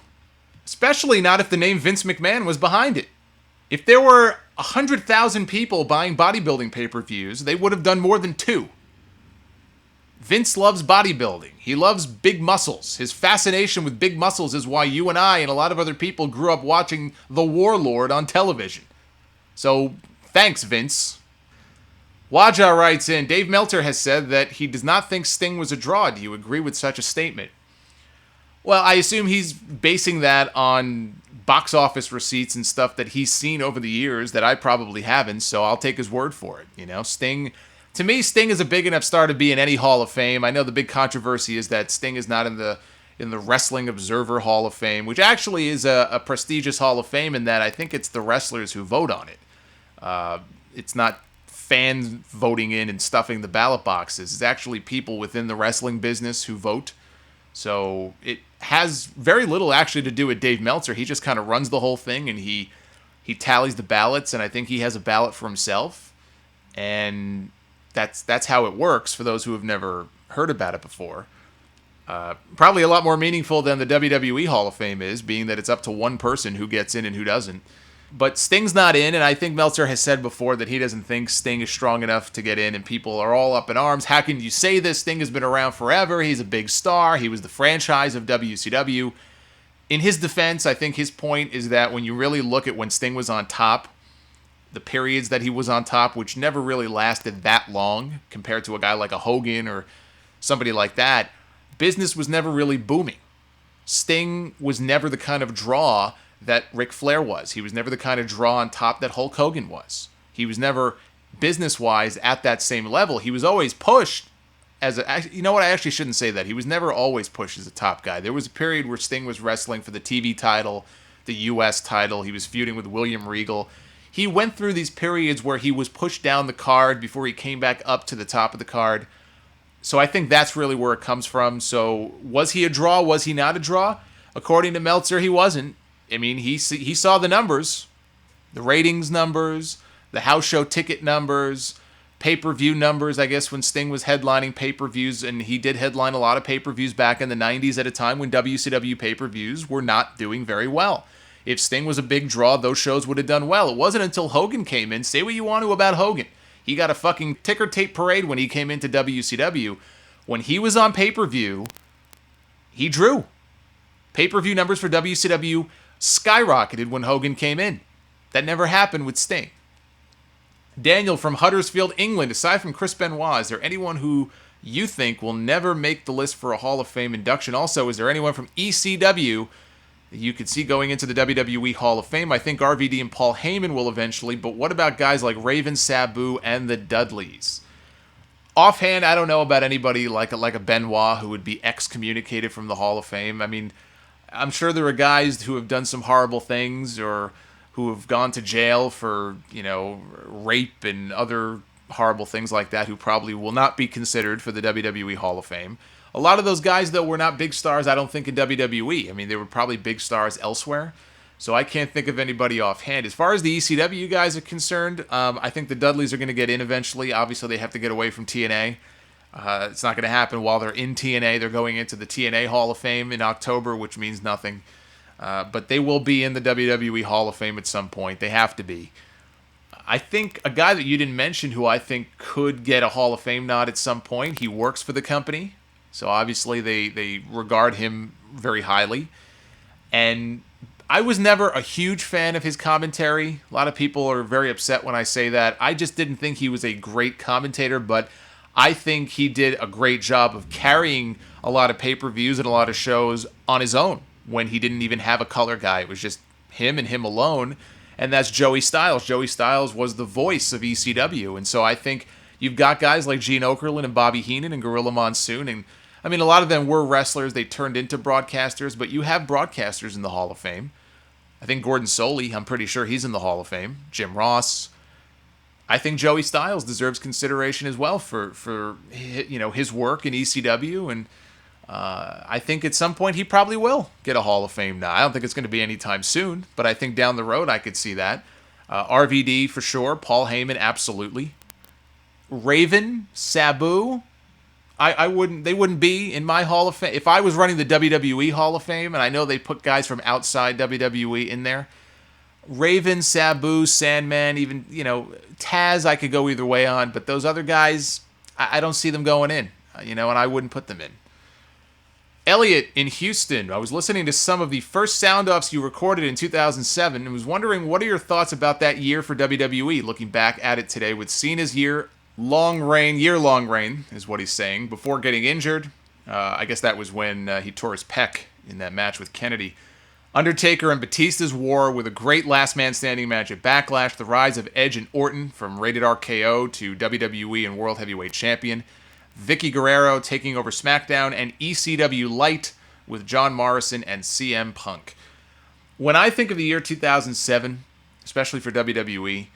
Especially not if the name Vince McMahon was behind it. If there were 100,000 people buying bodybuilding pay-per-views, they would have done more than 2. Vince loves bodybuilding. He loves big muscles. His fascination with big muscles is why you and I and a lot of other people grew up watching The Warlord on television. So, thanks, Vince. Waja writes in, Dave Meltzer has said that he does not think Sting was a draw. Do you agree with such a statement? Well, I assume he's basing that on box office receipts and stuff that he's seen over the years that I probably haven't, so I'll take his word for it. You know, Sting, to me, Sting is a big enough star to be in any Hall of Fame. I know the big controversy is that Sting is not in the Wrestling Observer Hall of Fame, which actually is a prestigious Hall of Fame in that I think it's the wrestlers who vote on it. It's not fans voting in and stuffing the ballot boxes. It's actually people within the wrestling business who vote. So it has very little actually to do with Dave Meltzer. He just kind of runs the whole thing, and he tallies the ballots, and I think he has a ballot for himself. And that's how it works for those who have never heard about it before. Probably a lot more meaningful than the WWE Hall of Fame is, being that it's up to one person who gets in and who doesn't. But Sting's not in, and I think Meltzer has said before that he doesn't think Sting is strong enough to get in, and people are all up in arms. How can you say this? Sting has been around forever. He's a big star. He was the franchise of WCW. In his defense, I think his point is that when you really look at when Sting was on top, the periods that he was on top, which never really lasted that long compared to a guy like a Hogan or somebody like that, business was never really booming. Sting was never the kind of draw that Ric Flair was. He was never the kind of draw on top that Hulk Hogan was. He was never, business-wise, at that same level. He was always pushed as a... You know what? I actually shouldn't say that. He was never always pushed as a top guy. There was a period where Sting was wrestling for the TV title, the U.S. title. He was feuding with William Regal. He went through these periods where he was pushed down the card before he came back up to the top of the card. So I think that's really where it comes from. So was he a draw? Was he not a draw? According to Meltzer, he wasn't. I mean, he saw the numbers, the ratings numbers, the house show ticket numbers, pay-per-view numbers, I guess, when Sting was headlining pay-per-views, and he did headline a lot of pay-per-views back in the 90s at a time when WCW pay-per-views were not doing very well. If Sting was a big draw, those shows would have done well. It wasn't until Hogan came in. Say what you want to about Hogan. He got a fucking ticker tape parade when he came into WCW. When he was on pay-per-view, he drew. Pay-per-view numbers for WCW skyrocketed when Hogan came in. That never happened with Sting. Daniel from Huddersfield, England. Aside from Chris Benoit, is there anyone who you think will never make the list for a Hall of Fame induction? Also, is there anyone from ECW that you could see going into the WWE Hall of Fame? I think RVD and Paul Heyman will eventually, but what about guys like Raven, Sabu, and the Dudleys? Offhand, I don't know about anybody like a Benoit who would be excommunicated from the Hall of Fame. I mean, I'm sure there are guys who have done some horrible things or who have gone to jail for, rape and other horrible things like that who probably will not be considered for the WWE Hall of Fame. A lot of those guys, though, were not big stars, I don't think, in WWE. I mean, they were probably big stars elsewhere. So I can't think of anybody offhand. As far as the ECW guys are concerned, I think the Dudleys are going to get in eventually. Obviously, they have to get away from TNA. It's not going to happen while they're in TNA. They're going into the TNA Hall of Fame in October, which means nothing. But they will be in the WWE Hall of Fame at some point. They have to be. I think a guy that you didn't mention who I think could get a Hall of Fame nod at some point, he works for the company. So obviously they regard him very highly. And I was never a huge fan of his commentary. A lot of people are very upset when I say that. I just didn't think he was a great commentator, but I think he did a great job of carrying a lot of pay-per-views and a lot of shows on his own when he didn't even have a color guy. It was just him and him alone, and that's Joey Styles. Joey Styles was the voice of ECW, and so I think you've got guys like Gene Okerlund and Bobby Heenan and Gorilla Monsoon, and I mean, a lot of them were wrestlers. They turned into broadcasters, but you have broadcasters in the Hall of Fame. I think Gordon Soley, I'm pretty sure he's in the Hall of Fame. Jim Ross. I think Joey Styles deserves consideration as well for his work in ECW, and I think at some point he probably will get a Hall of Fame now. I don't think it's going to be anytime soon, but I think down the road I could see that. RVD for sure. Paul Heyman, absolutely. Raven, Sabu, they wouldn't be in my Hall of Fame. If I was running the WWE Hall of Fame, and I know they put guys from outside WWE in there, Raven, Sabu, Sandman, even, Taz I could go either way on, but those other guys, I don't see them going in, and I wouldn't put them in. Elliot in Houston, I was listening to some of the first sound-offs you recorded in 2007 and was wondering what are your thoughts about that year for WWE, looking back at it today with Cena's year-long reign is what he's saying, before getting injured. I guess that was when he tore his pec in that match with Kennedy. Undertaker and Batista's war with a great last man standing match at Backlash, the rise of Edge and Orton from Rated RKO to WWE and World Heavyweight Champion, Vicky Guerrero taking over SmackDown, and ECW Light with John Morrison and CM Punk. When I think of the year 2007, especially for WWE,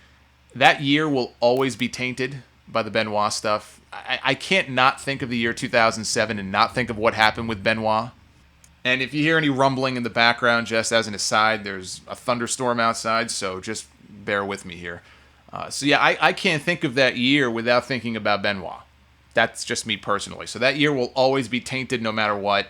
that year will always be tainted by the Benoit stuff. I can't not think of the year 2007 and not think of what happened with Benoit. And if you hear any rumbling in the background, just as an aside, there's a thunderstorm outside, so just bear with me here. I can't think of that year without thinking about Benoit. That's just me personally. So that year will always be tainted no matter what.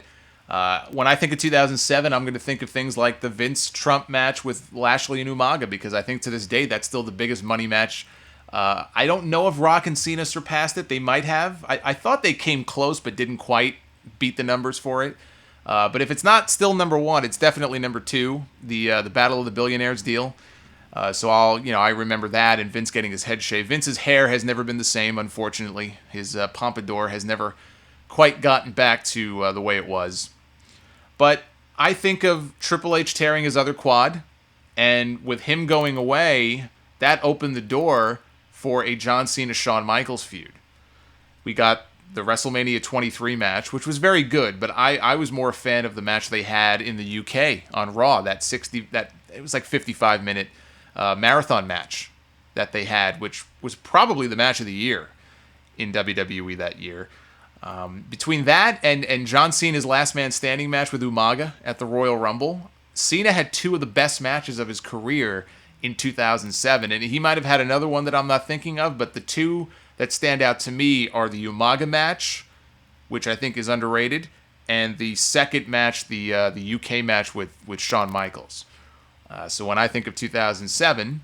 When I think of 2007, I'm going to think of things like the Vince Trump match with Lashley and Umaga, because I think to this day that's still the biggest money match. I don't know if Rock and Cena surpassed it. They might have. I thought they came close, but didn't quite beat the numbers for it. But if it's not still number one, it's definitely number two. The Battle of the Billionaires deal. So I remember that, and Vince getting his head shaved. Vince's hair has never been the same, unfortunately. His pompadour has never quite gotten back to the way it was. But I think of Triple H tearing his other quad, and with him going away, that opened the door for a John Cena Shawn Michaels feud. We got the WrestleMania 23 match, which was very good, but I was more a fan of the match they had in the UK on Raw. It was like 55-minute marathon match that they had, which was probably the match of the year in WWE that year. Between that and John Cena's last man standing match with Umaga at the Royal Rumble, Cena had two of the best matches of his career in 2007, and he might have had another one that I'm not thinking of, but the two that stand out to me are the Umaga match, which I think is underrated, and the second match, the UK match with Shawn Michaels. So when I think of 2007,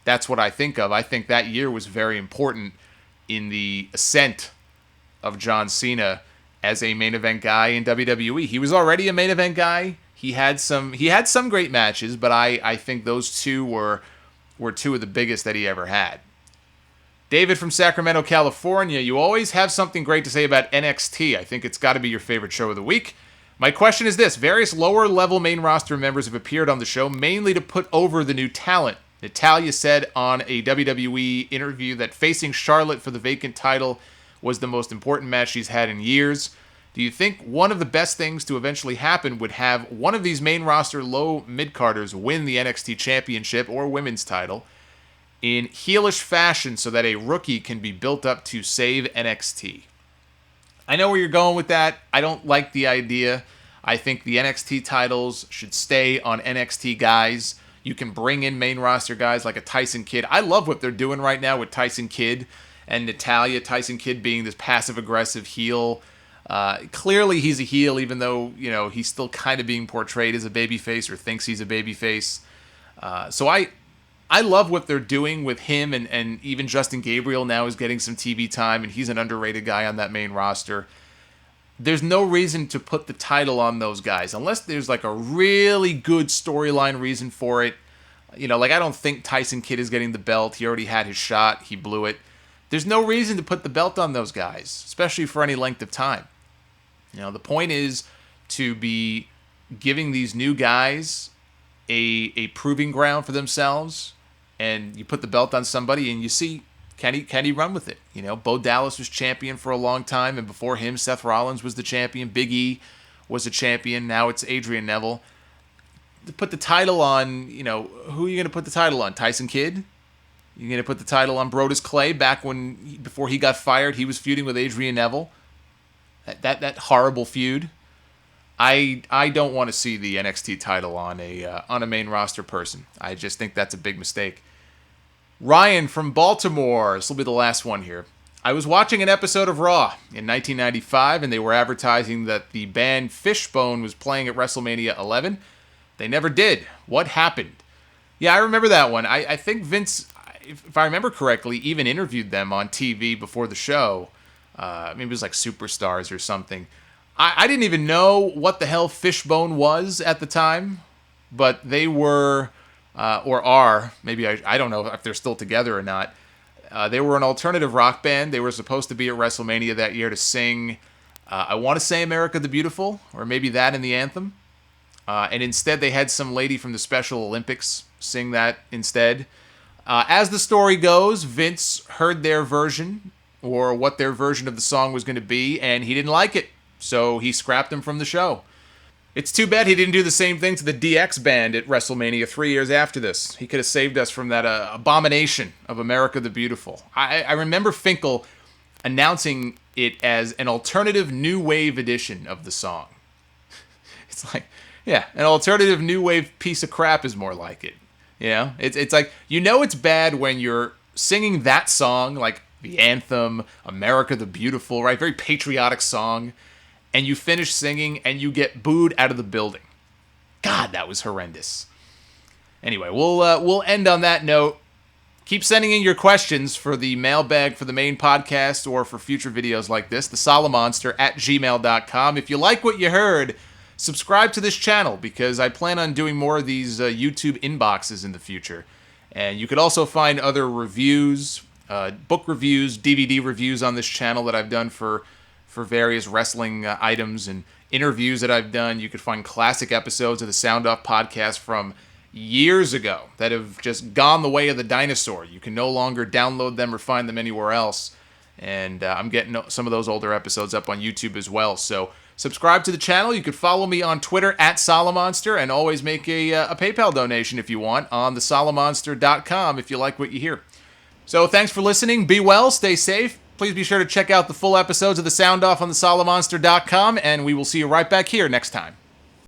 that's what I think of. I think that year was very important in the ascent of John Cena as a main event guy in WWE. He was already a main event guy. He had some great matches, but I think those two were two of the biggest that he ever had. David from Sacramento, California, you always have something great to say about NXT. I think it's got to be your favorite show of the week. My question is this: various lower-level main roster members have appeared on the show mainly to put over the new talent. Natalya said on a WWE interview that facing Charlotte for the vacant title was the most important match she's had in years. Do you think one of the best things to eventually happen would have one of these main roster low mid-carders win the NXT Championship or Women's title in heelish fashion so that a rookie can be built up to save NXT? I know where you're going with that. I don't like the idea. I think the NXT titles should stay on NXT guys. You can bring in main roster guys like a Tyson Kidd. I love what they're doing right now with Tyson Kidd and Natalya. Tyson Kidd being this passive-aggressive heel. Clearly he's a heel, even though he's still kind of being portrayed as a babyface or thinks he's a babyface. So I love what they're doing with him, and even Justin Gabriel now is getting some TV time, and he's an underrated guy on that main roster. There's no reason to put the title on those guys, unless there's like a really good storyline reason for it. I don't think Tyson Kidd is getting the belt. He already had his shot. He blew it. There's no reason to put the belt on those guys, especially for any length of time. The point is to be giving these new guys a proving ground for themselves, and you put the belt on somebody and you see, can he run with it? Bo Dallas was champion for a long time, and before him, Seth Rollins was the champion. Big E was a champion. Now it's Adrian Neville. To put the title on, who are you going to put the title on? Tyson Kidd? You're going to put the title on Brodus Clay before he got fired, he was feuding with Adrian Neville. That horrible feud. I don't want to see the NXT title on a main roster person. I just think that's a big mistake. Ryan from Baltimore. This will be the last one here. I was watching an episode of Raw in 1995, and they were advertising that the band Fishbone was playing at WrestleMania 11. They never did. What happened? Yeah, I remember that one. I think Vince, if I remember correctly, even interviewed them on TV before the show. Maybe it was like Superstars or something. I didn't even know what the hell Fishbone was at the time, but they were, or are, maybe I don't know if they're still together or not. They were an alternative rock band. They were supposed to be at WrestleMania that year to sing, I want to say America the Beautiful, or maybe that in the anthem. And instead they had some lady from the Special Olympics sing that instead. As the story goes, Vince heard their version, or what their version of the song was going to be, and he didn't like it. So he scrapped them from the show. It's too bad he didn't do the same thing to the DX band at WrestleMania 3 years after this. He could have saved us from that abomination of America the Beautiful. I remember Finkel announcing it as an alternative new wave edition of the song. It's like, yeah, an alternative new wave piece of crap is more like it. It's like, it's bad when you're singing that song, like the anthem, America the Beautiful, right? Very patriotic song. and you finish singing and you get booed out of the building. God, that was horrendous. Anyway, we'll end on that note. Keep sending in your questions for the mailbag for the main podcast or for future videos like this, the Solomonster at gmail.com. If you like what you heard, subscribe to this channel because I plan on doing more of these YouTube inboxes in the future. And you could also find other reviews, book reviews, DVD reviews on this channel that I've done for various wrestling items and interviews that I've done. You could find classic episodes of the Sound Off podcast from years ago that have just gone the way of the dinosaur. You can no longer download them or find them anywhere else. And I'm getting some of those older episodes up on YouTube as well. So subscribe to the channel. You could follow me on Twitter at Solomonster and always make a PayPal donation if you want on thesolomonster.com if you like what you hear. So thanks for listening. Be well. Stay safe. Please be sure to check out the full episodes of The Sound Off on thesolomonster.com, and we will see you right back here next time.